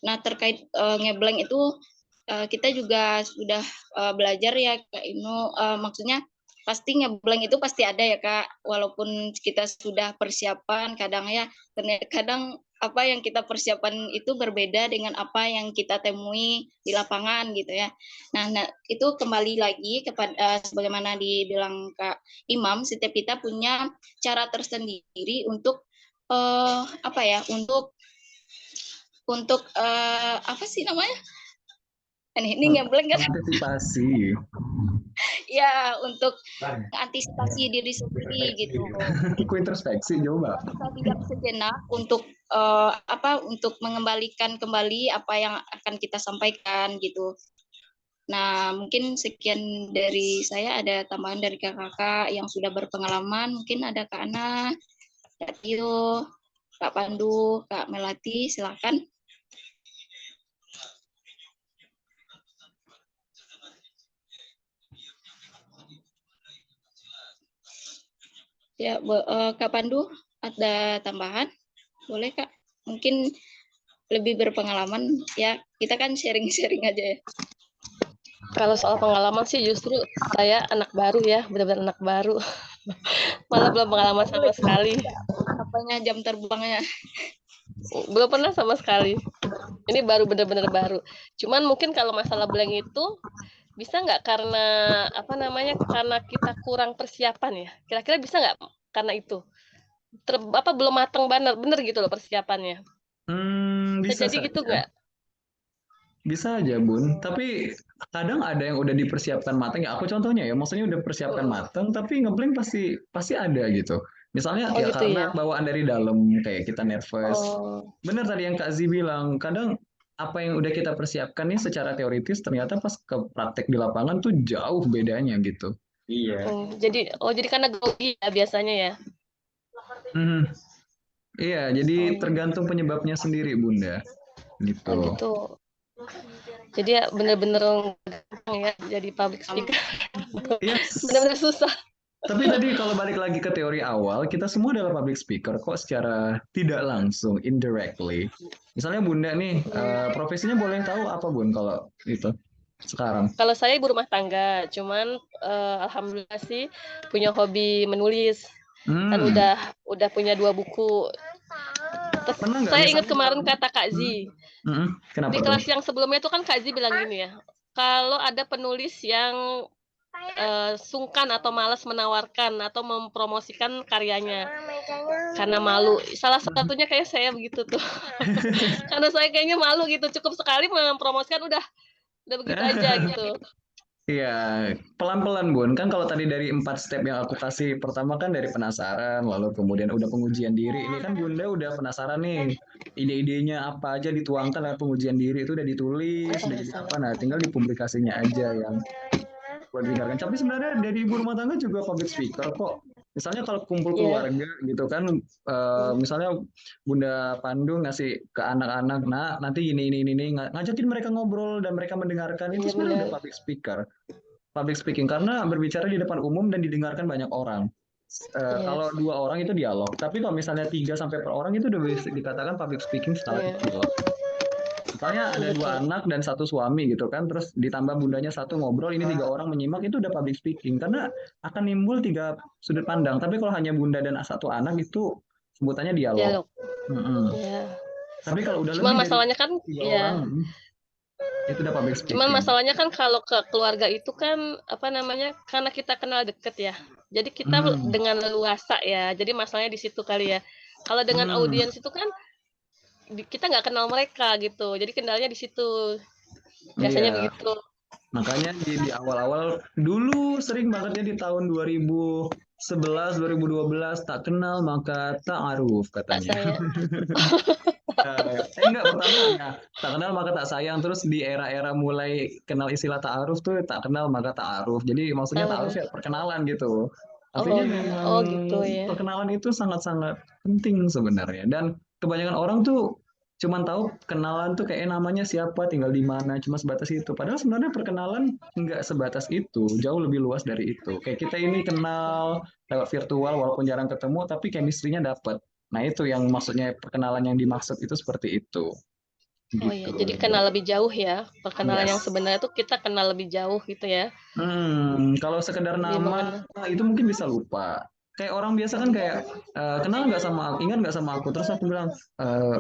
Nah, terkait ngeblank itu kita juga sudah belajar ya Kak Ibnu, maksudnya pasti ngeblank itu pasti ada ya Kak, walaupun kita sudah persiapan, kadang apa yang kita persiapan itu berbeda dengan apa yang kita temui di lapangan gitu ya. Nah itu kembali lagi kepada sebagaimana dibilang Kak Imam, setiap kita punya cara tersendiri untuk untuk apa sih namanya? Ini ngeblank kan? Antisipasi. Ya, untuk antisipasi diri sendiri gitu. Aku introspeksi coba. Kita tidak sejenak untuk untuk mengembalikan kembali apa yang akan kita sampaikan gitu. Nah, mungkin sekian dari saya. Ada tambahan dari kakak-kakak yang sudah berpengalaman. Mungkin ada Kak Ana, Kak Tio, Kak Pandu, Kak Melati, silakan. Ya, Kak Pandu, ada tambahan? Boleh Kak? Mungkin lebih berpengalaman ya. Kita kan sharing-sharing aja ya. Kalau soal pengalaman sih justru saya anak baru ya, benar-benar anak baru. Malah belum pengalaman sama sekali. Apanya jam terbangnya? Belum pernah sama sekali. Ini baru, benar-benar baru. Cuman mungkin kalau masalah blank itu bisa nggak karena karena kita kurang persiapan ya? Kira-kira bisa nggak karena itu? Belum matang bener gitu loh persiapannya. Bisa jadi gitu nggak? Bisa aja Bun, tapi kadang ada yang udah dipersiapkan matang ya. Aku contohnya ya, maksudnya udah persiapkan matang, tapi ngeblank pasti ada gitu. Misalnya ya gitu karena ya? bawaan dari dalam kayak kita nervous. Bener tadi yang Kak Zi bilang, kadang apa yang udah kita persiapkan nih secara teoritis ternyata pas ke praktek di lapangan tuh jauh bedanya gitu. Iya. Jadi karena grogi ya biasanya ya. Iya, jadi tergantung penyebabnya sendiri, Bunda. Gitu. Oh gitu. Jadi ya bener-bener ya jadi public speaker. Yes. Bener-bener susah. Tapi tadi kalau balik lagi ke teori awal, kita semua adalah public speaker kok secara tidak langsung, indirectly. Misalnya Bunda nih, profesinya boleh tahu apa Bun kalau itu sekarang? Kalau saya ibu rumah tangga, cuman alhamdulillah sih punya hobi menulis. Kan udah punya 2 buku. Terus saya ingat kemarin kata Kak Zi. Kenapa Di kelas yang sebelumnya itu kan Kak Zi bilang gini ya, kalau ada penulis yang sungkan atau malas menawarkan atau mempromosikan karyanya karena malu. Salah satunya kayak saya begitu tuh. Karena saya kayaknya malu gitu, cukup sekali mempromosikan udah begitu aja gitu. Iya, pelan-pelan Bun. Kan kalau tadi dari 4 step yang aku kasih, pertama kan dari penasaran, lalu kemudian udah pengujian diri. Ini kan Bunda udah penasaran nih, ide-idenya apa aja dituangkan lewat pengujian diri, itu udah ditulis, udah jadi apa, nah tinggal di publikasinya aja yang buat didengarkan. Tapi sebenarnya dari ibu rumah tangga juga public speaker kok. Misalnya kalau kumpul keluarga gitu kan, misalnya Bunda Pandu ngasih ke anak-anak, nah nanti ini, ngajakin mereka ngobrol dan mereka mendengarkan, itu sebenarnya udah public speaker. Public speaking, karena berbicara di depan umum dan didengarkan banyak orang. Kalau 2 orang itu dialog, tapi kalau misalnya 3 sampai per orang itu udah bisa dikatakan public speaking skala kecil. Misalnya ada 2 anak dan 1 suami gitu kan, terus ditambah bundanya 1 ngobrol, ini 3 orang menyimak, itu udah public speaking karena akan nimbul 3 sudut pandang. Tapi kalau hanya bunda dan 1 anak itu sebutannya dialog. Tapi kalau udah cuma lebih masalahnya kan orang, itu udah public speaking. Cuman masalahnya kan kalau ke keluarga itu kan apa namanya, karena kita kenal deket ya, jadi kita dengan leluasa ya, jadi masalahnya di situ kali ya. Kalau dengan audiens itu kan kita nggak kenal mereka gitu, jadi kendalanya di situ biasanya begitu. Makanya di awal-awal dulu sering banget ya di tahun 2011 2012 tak kenal maka ta'aruf katanya. Enggak, pertama tak kenal maka tak sayang, terus di era-era mulai kenal istilah ta'aruf tuh tak kenal maka ta'aruf. Jadi maksudnya ta'aruf ya perkenalan gitu. Artinya memang gitu ya. Perkenalan itu sangat-sangat penting sebenarnya, dan kebanyakan orang tuh cuman tahu kenalan tuh kayak namanya siapa, tinggal di mana, cuma sebatas itu. Padahal sebenarnya perkenalan nggak sebatas itu, jauh lebih luas dari itu. Kayak kita ini kenal lewat virtual walaupun jarang ketemu, tapi chemistry-nya dapat. Nah itu yang maksudnya perkenalan yang dimaksud itu seperti itu. Oh iya, jadi kenal lebih jauh ya. Perkenalan yang sebenarnya tuh kita kenal lebih jauh gitu ya. Kalau sekedar nama itu mungkin bisa lupa. Kayak orang biasa kan kayak kenal nggak sama aku, ingat nggak sama aku, terus aku bilang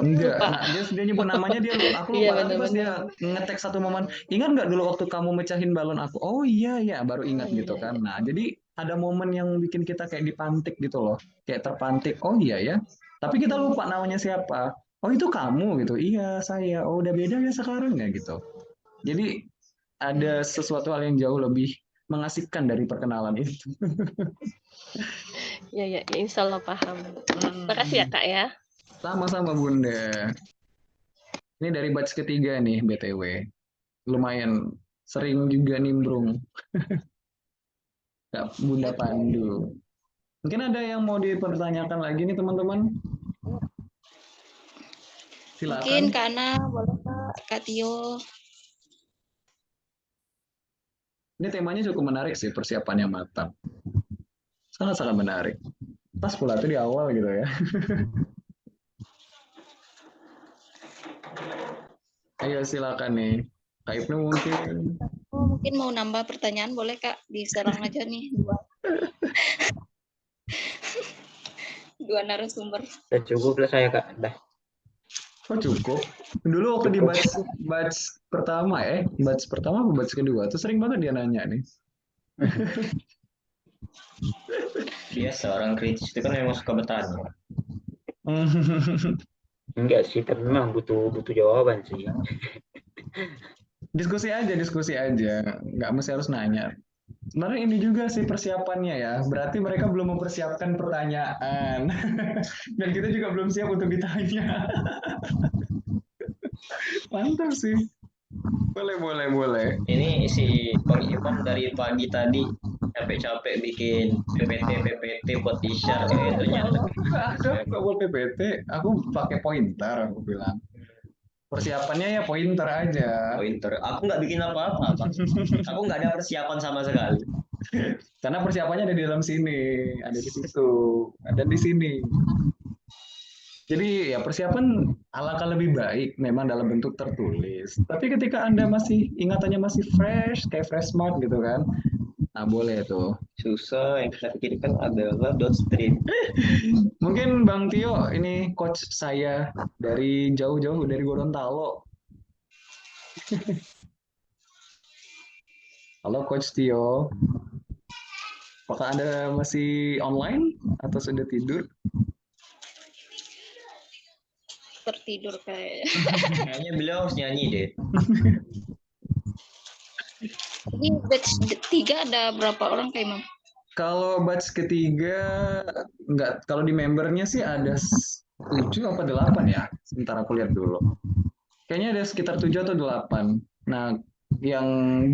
enggak. Nah, dia nyebut namanya, dia lupa, aku lupa. Tapi pas dia ngetek satu momen, ingat nggak dulu waktu kamu mecahin balon aku? Oh iya ya, baru ingat gitu kan. Nah jadi ada momen yang bikin kita kayak dipantik gitu loh, kayak terpantik. Oh iya ya, tapi kita lupa namanya siapa. Oh itu kamu gitu, iya saya. Oh udah beda ya sekarang ya gitu. Jadi ada sesuatu hal yang jauh lebih mengasihkan dari perkenalan itu. Ya, insya Allah paham. Makasih ya Kak ya. Sama-sama Bunda. Ini dari batch ketiga nih BTW. Lumayan sering juga nimbrung. Kak Bunda Pandu. Mungkin ada yang mau dipertanyakan lagi nih teman-teman? Silakan. Mungkin Kak Ana, boleh Kak Tio. Ini temanya cukup menarik sih, persiapan yang matang. Sangat-sangat menarik. Pas pula tuh di awal gitu ya. Ayo silakan nih. Kak Ibnu mungkin. Mungkin mau nambah pertanyaan, boleh Kak? Diserang aja nih 2 narasumber. Udah cukup lah saya Kak. Dah. Oh cukup. Dulu waktu di batch pertama batch pertama atau batch kedua tuh sering banget dia nanya nih. Dia seorang kritis itu kan memang suka bertanya. Enggak sih, tapi memang butuh jawaban sih. Diskusi aja. Nggak mesti harus nanya. Sebenarnya ini juga sih persiapannya ya. Berarti mereka belum mempersiapkan pertanyaan. Dan kita juga belum siap untuk ditanya. Mantap sih. Boleh. Ini si Bang Ivan dari pagi tadi capek-capek bikin PPT buat t-shirt kayak ternyata. Nggak buat PPT, aku pakai pointer, aku bilang. Persiapannya ya pointer aja. Pointer. Aku nggak bikin apa-apa, Bang. Aku nggak ada persiapan sama sekali. Karena persiapannya ada di dalam sini, ada di situ, ada di sini. Jadi ya persiapan alangkah lebih baik memang dalam bentuk tertulis. Tapi ketika Anda masih ingatannya masih fresh, kayak fresh smart gitu kan. Nah, boleh tuh. Susah, yang kita pikirkan adalah downstream. Mungkin Bang Tio ini coach saya dari jauh-jauh dari Gorontalo. Halo Coach Tio. Apakah Anda masih online atau sudah tidur? Tertidur kayak. Kayaknya beliau harus nyanyi deh. Jadi batch 3 ada berapa orang kayak Imam? Kalau batch ketiga enggak, kalau di membernya sih ada 7 apa 8 ya. Sebentar aku lihat dulu. Kayaknya ada sekitar 7 atau 8. Nah, yang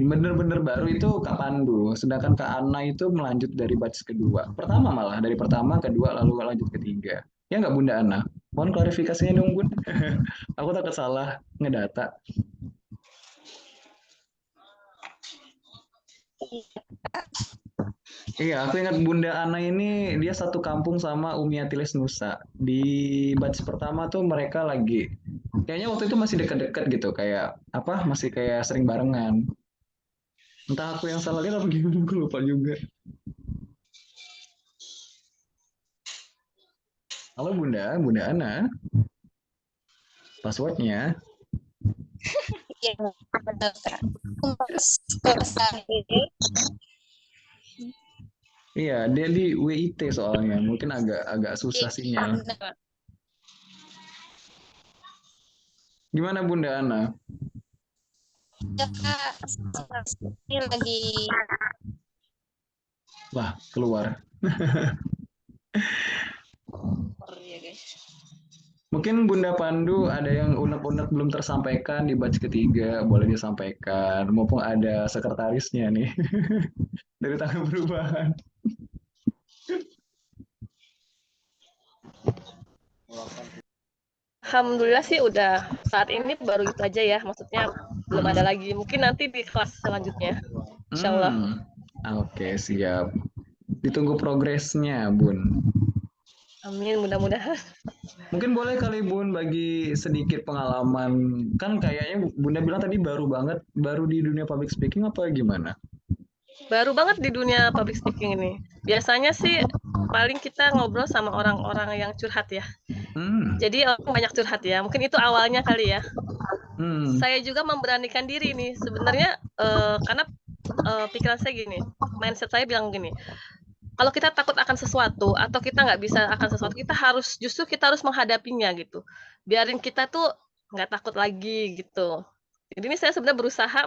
benar-benar baru itu Kak Pandu, sedangkan Kak Ana itu melanjut dari batch kedua. Pertama malah, dari pertama, kedua, lalu lanjut ketiga. Ya nggak Bunda Ana? Mohon klarifikasinya dong Bun. Aku takut salah ngedata. Iya, aku ingat Bunda Ana ini dia satu kampung sama Umi Atiles Nusa. Di batch pertama tuh mereka lagi, kayaknya waktu itu masih dekat-dekat gitu, kayak apa? Masih kayak sering barengan. Entah aku yang salah lihat apa gimana, aku lupa juga. Halo Bunda Ana. Passwordnya? Iya, benar, Kak. Iya, dia di WIT soalnya. Mungkin agak susah sinyal. Gimana Bunda Ana? Ya, Kak. Ini lagi Wah, keluar. Ya guys. Mungkin Bunda Pandu ada yang unek-unek belum tersampaikan di batch ketiga, boleh disampaikan. Mumpung ada sekretarisnya nih dari Tangan Perubahan. Alhamdulillah sih udah saat ini baru itu aja ya, maksudnya belum ada lagi. Mungkin nanti di kelas selanjutnya. Insyaallah. Oke, siap. Ditunggu progresnya, Bun. Amin, mudah-mudahan. Mungkin boleh kali Bun bagi sedikit pengalaman. Kan kayaknya Bunda bilang tadi baru banget, baru di dunia public speaking apa gimana? Baru banget di dunia public speaking ini. Biasanya sih paling kita ngobrol sama orang-orang yang curhat ya. Jadi orang banyak curhat ya. Mungkin itu awalnya kali ya. Saya juga memberanikan diri nih. Sebenarnya karena pikiran saya gini, mindset saya bilang gini. Kalau kita takut akan sesuatu atau kita nggak bisa akan sesuatu, kita harus menghadapinya gitu. Biarin kita tuh nggak takut lagi gitu. Jadi ini saya sebenarnya berusaha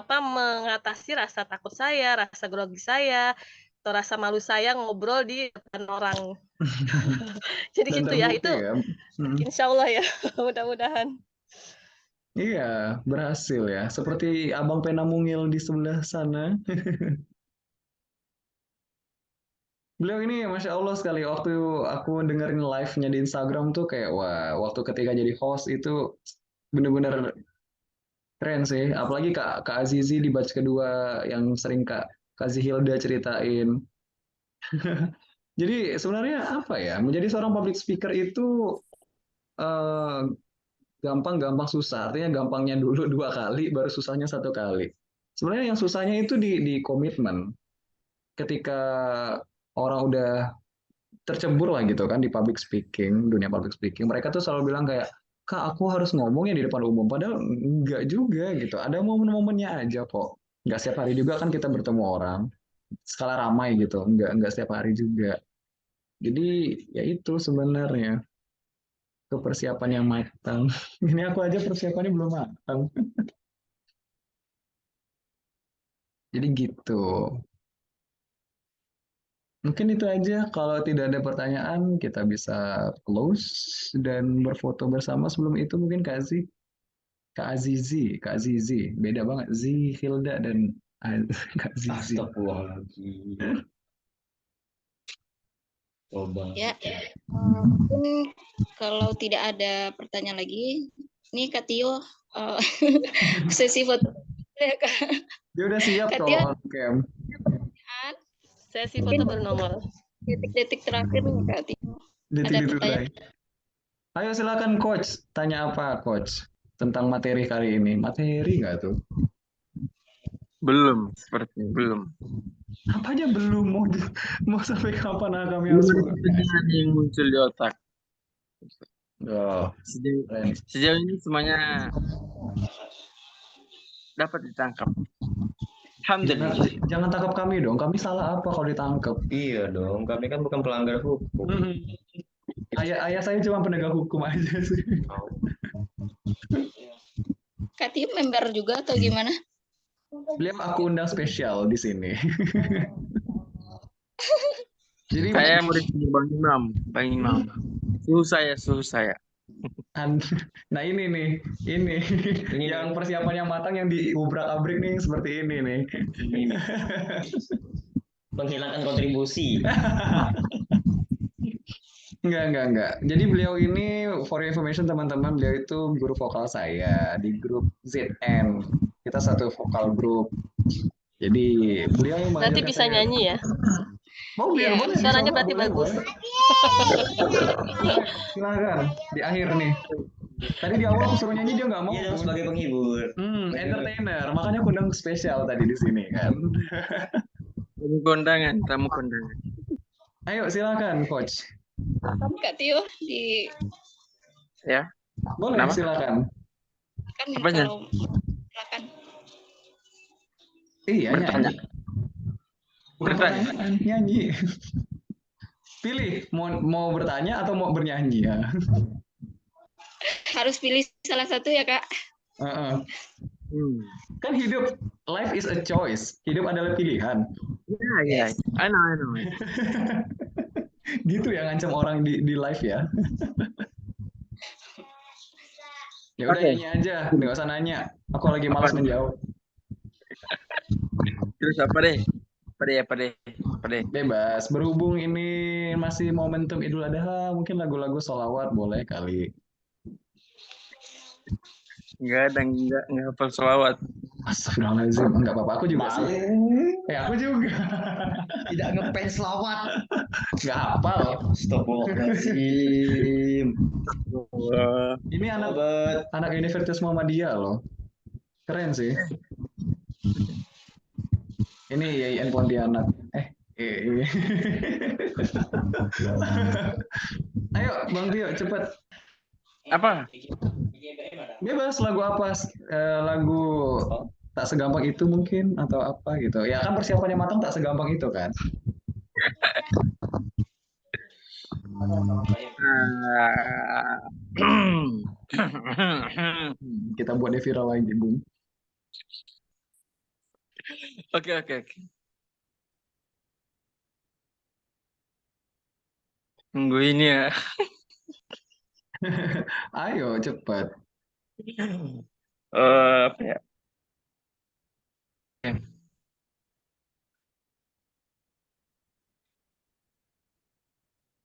mengatasi rasa takut saya, rasa grogi saya, atau rasa malu saya ngobrol di depan orang. Jadi Dan gitu ya, itu terbukti ya. insya Allah ya, mudah-mudahan. Iya, berhasil ya. Seperti Abang Pena Mungil di sebelah sana. Beliau ini Masya Allah sekali, waktu aku dengerin live-nya di Instagram tuh kayak, wah, waktu ketika jadi host itu bener-bener keren sih. Apalagi Kak Azizi di batch kedua yang sering Kak Zihilda ceritain. Jadi sebenarnya apa ya, menjadi seorang public speaker itu eh, gampang-gampang susah. Artinya gampangnya dulu 2 kali, baru susahnya 1 kali. Sebenarnya yang susahnya itu di komitmen. Ketika orang udah tercebur lah gitu kan di public speaking, dunia public speaking, mereka tuh selalu bilang kayak, Kak, aku harus ngomong ya di depan umum. Padahal enggak juga gitu. Ada momen-momennya aja kok. Enggak setiap hari juga kan kita bertemu orang. Skala ramai gitu. Enggak setiap hari juga. Jadi ya itu sebenarnya kepersiapan yang matang. Ini aku aja persiapannya belum matang. Jadi gitu. Mungkin itu aja. Kalau tidak ada pertanyaan, kita bisa close dan berfoto bersama sebelum itu mungkin kasih. Kak Azizi, beda banget. Hilda dan Kak Azizi. Astagfirullahaladzim. Coba. Ya, mungkin kalau tidak ada pertanyaan lagi, ini Kak Tio sesi foto ya Kak. Dia udah siap Kak kok Tio, on cam. Sesi foto bernomor. detik-detik terakhir nih Kak Tio. Detik Ada itu pertanyaan? Ayo silakan coach, tanya apa coach tentang materi kali ini? Materi nggak tuh? Belum, sepertinya belum. Apa aja belum mau sampai kapan kami Belum harus ada podcast? pertanyaan yang muncul di otak. Oh, keren. Sejauh ini semuanya dapat ditangkap. Alhamdulillah. Jangan tangkap kami dong. Kami salah apa kalau ditangkap? Iya dong, kami kan bukan pelanggar hukum. Ayah saya cuma penegak hukum aja sih. Kak Tio member juga atau gimana? Beliau aku undang spesial di sini. Jadi Saya muridnya Bang Imam. Suhu saya. Nah ini yang persiapannya matang yang diubrak-abrik nih seperti ini nih. Menghilangkan kontribusi. Enggak. Jadi beliau ini for your information teman-teman, beliau itu guru vokal saya di grup ZN. Kita satu vokal grup. Jadi beliau yang Nanti bisa saya. nyanyi ya. Mau biar Iya, boleh. Suaranya Bisa, berarti boleh, bagus. boleh. Silakan di akhir nih. Tadi di awal aku suruh nyanyi dia nggak mau. Iya dong, sebagai penghibur. Entertainer. Makanya aku undang spesial tadi di sini kan. Tamu kondangan. Ayo silakan coach. Kak Tio di Ya. Boleh Kenapa? silakan. kan Apanya? kalau silakan. Iya Bertanya. nyanyi. Bukan Bertanya. pertanyaan, nyanyi. Pilih mau bertanya atau mau bernyanyi ya. Harus pilih salah satu ya Kak. Kan hidup, life is a choice. Hidup adalah pilihan. Ya. I know. Gitu ya ngancam orang di live ya. Ya udah Oke. nyanyi aja, nggak usah nanya. Aku lagi malas menjawab. Terus apa deh? Bebas. Berhubung ini masih momentum Idul Adha, mungkin lagu-lagu sholawat boleh kali. Enggak hafal selawat. Astagfirullahaladzim, enggak apa-apa. Aku juga sih. Aku juga. Tidak ngefans selawat. Nggak hafal. Astagfirullahaladzim. Ini anak Universitas Muhammadiyah loh. Keren sih. Ini YIN Pontianak. Ayo Bang Tio, cepet. Apa? Bebas lagu apa? Lagu tak segampang itu mungkin atau apa gitu. Ya kan persiapannya matang tak segampang itu kan. Kita buat dia viral lagi, Bung. Oke. Tunggu ini ya. Ayo cepat. Apa ya?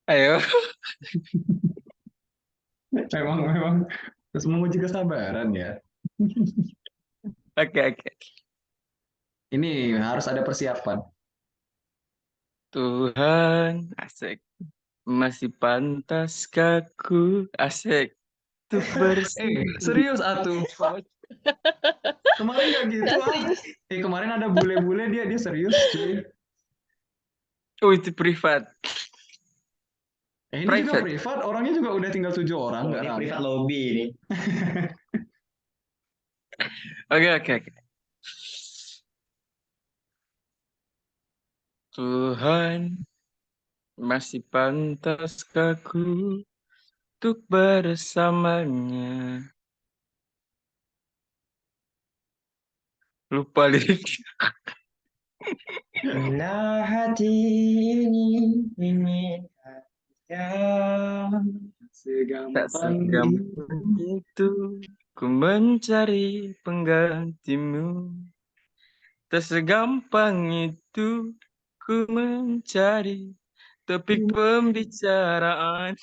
Ayo. Memang terus menguji kesabaran ya. Oke. Ini harus ada persiapan. Tuhan, asik. Masih pantaskah ku asik tuh Serius atuh. Kemarin nggak gitu. Kemarin ada bule-bule dia serius cuy. Oh itu privat. Ini juga privat, orangnya juga udah tinggal 7 orang. Ini privat lobby ini. Oke. Tuhan, masih pantaskah ku untuk bersamanya? Lupa lirik. Nah hati ini ingin segampang itu ku mencari penggantimu. Tak segampang itu ku mencari topik pembicaraan.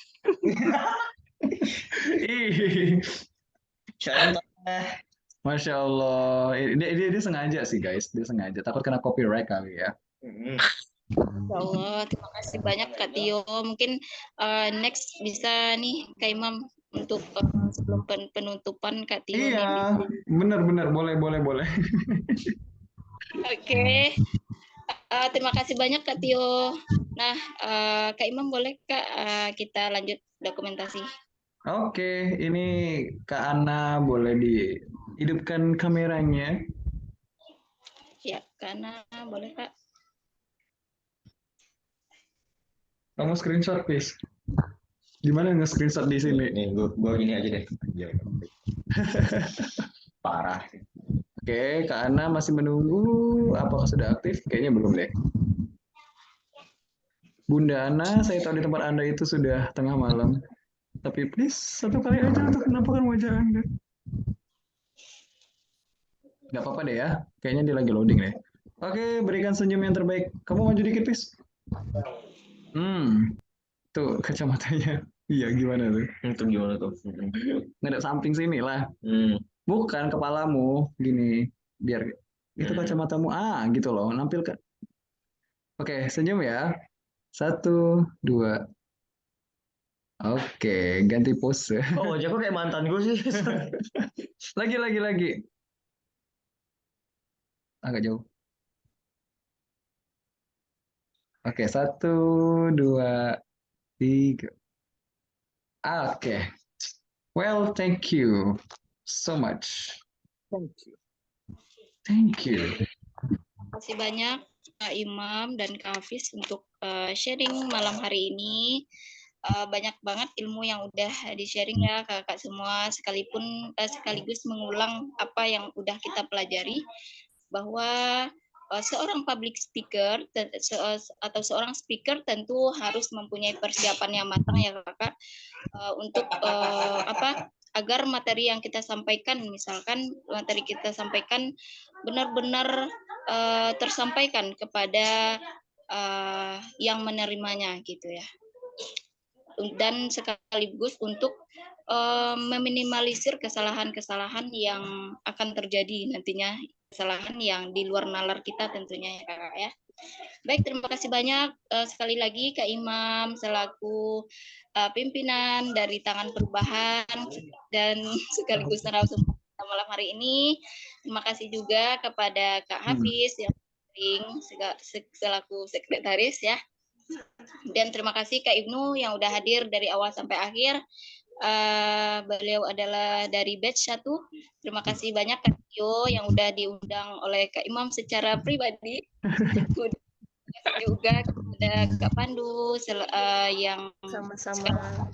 Ih, Contoh. Masya Allah. Dia sengaja sih guys, dia sengaja. Takut kena copyright kali ya. Ya Allah, terima kasih banyak Kak Tio. Mungkin next bisa nih Kak Imam untuk sebelum penutupan Kak Tio nih. Iya, benar, boleh. Oke. Terima kasih banyak Kak Tio. Nah, Kak Imam boleh Kak kita lanjut dokumentasi. Oke, ini Kak Ana boleh dihidupkan kameranya. Ya, karena boleh Kak. Kamu screenshot, please. Gimana nge-screenshot di sini? Nih, gue gini aja deh. Parah. Oke, Kak Ana masih menunggu. Apakah sudah aktif? Kayaknya belum deh. Bunda Ana, saya tahu di tempat Anda itu sudah tengah malam. Tapi please, satu kali aja untuk menampakkan wajah Anda. Gak apa-apa deh ya. Kayaknya dia lagi loading deh. Oke, berikan senyum yang terbaik. Kamu maju dikit, please. Tuh kacamatanya. Iya, gimana tuh? Itu gimana tuh? Nggak samping sini lah. Hmm. Bukan kepalamu. Gini. Biar itu kacamatamu. Gitu loh. Nampilkan. Oke, senyum ya. 1, 2. Oke, ganti pose. Oh, wajahku kayak mantan gue sih. Lagi. Agak jauh. Oke, 1, 2, 3. Oke. Well, thank you so much. Thank you. Terima kasih banyak Kak Imam dan Kak Hafiz untuk sharing malam hari ini. Banyak banget ilmu yang udah di-sharing ya kakak semua, sekaligus mengulang apa yang udah kita pelajari, bahwa seorang public speaker atau seorang speaker tentu harus mempunyai persiapan yang matang ya kakak, untuk agar materi yang kita sampaikan, misalkan materi kita sampaikan benar-benar tersampaikan kepada yang menerimanya gitu ya. Dan sekaligus untuk meminimalisir kesalahan-kesalahan yang akan terjadi nantinya, kesalahan yang di luar nalar kita tentunya ya kakak ya. Baik, terima kasih banyak sekali lagi Kak Imam selaku pimpinan dari Tangan Perubahan dan sekaligus narasumber malam hari ini. Terima kasih juga kepada Kak Hafiz yang selaku sekretaris ya. Dan terima kasih Kak Ibnu yang udah hadir dari awal sampai akhir. Beliau adalah dari batch 1. Terima kasih banyak Kak Tio yang udah diundang oleh Kak Imam secara pribadi. Terima kasih juga kepada Kak Pandu yang Sama-sama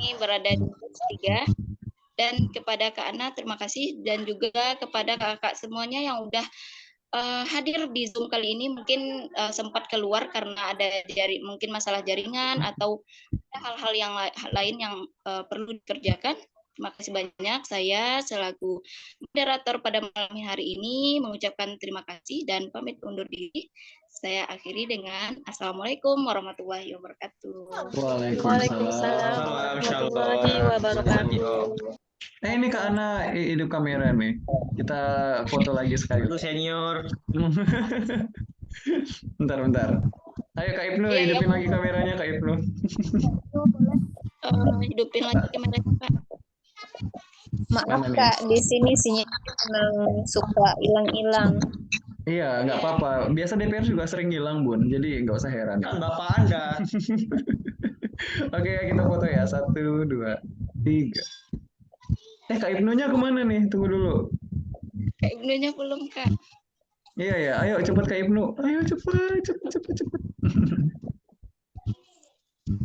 ini berada di batch 3. Dan kepada Kak Ana terima kasih, dan juga kepada kakak semuanya yang udah hadir di Zoom kali ini. Mungkin sempat keluar karena ada mungkin masalah jaringan atau hal-hal yang lain yang perlu dikerjakan. Terima kasih banyak. Saya selaku moderator pada malam hari ini mengucapkan terima kasih dan pamit undur diri. Saya akhiri dengan Assalamualaikum warahmatullahi wabarakatuh. Waalaikumsalam warahmatullahi wabarakatuh. Ini Kak Ana hidup kamera nih. Kita foto lagi sekali. Lu senior. Bentar. Ayo Kak Ibnu, hidupin lagi kameranya Kak Ibnu. Hidupin lagi kameranya Kak. Maaf Kak, di sini sinyalnya suka hilang-hilang. Iya, nggak apa-apa. Biasa DPR juga sering hilang, Bun. Jadi nggak usah heran. Kan Bapak Anda. Oke, kita foto ya. 1, 2, 3. Kak Ibnunya kemana nih? Tunggu dulu. Kak Ibnunya belum Kak. Iya. Ayo cepet Kak Ibnu. Ayo cepet.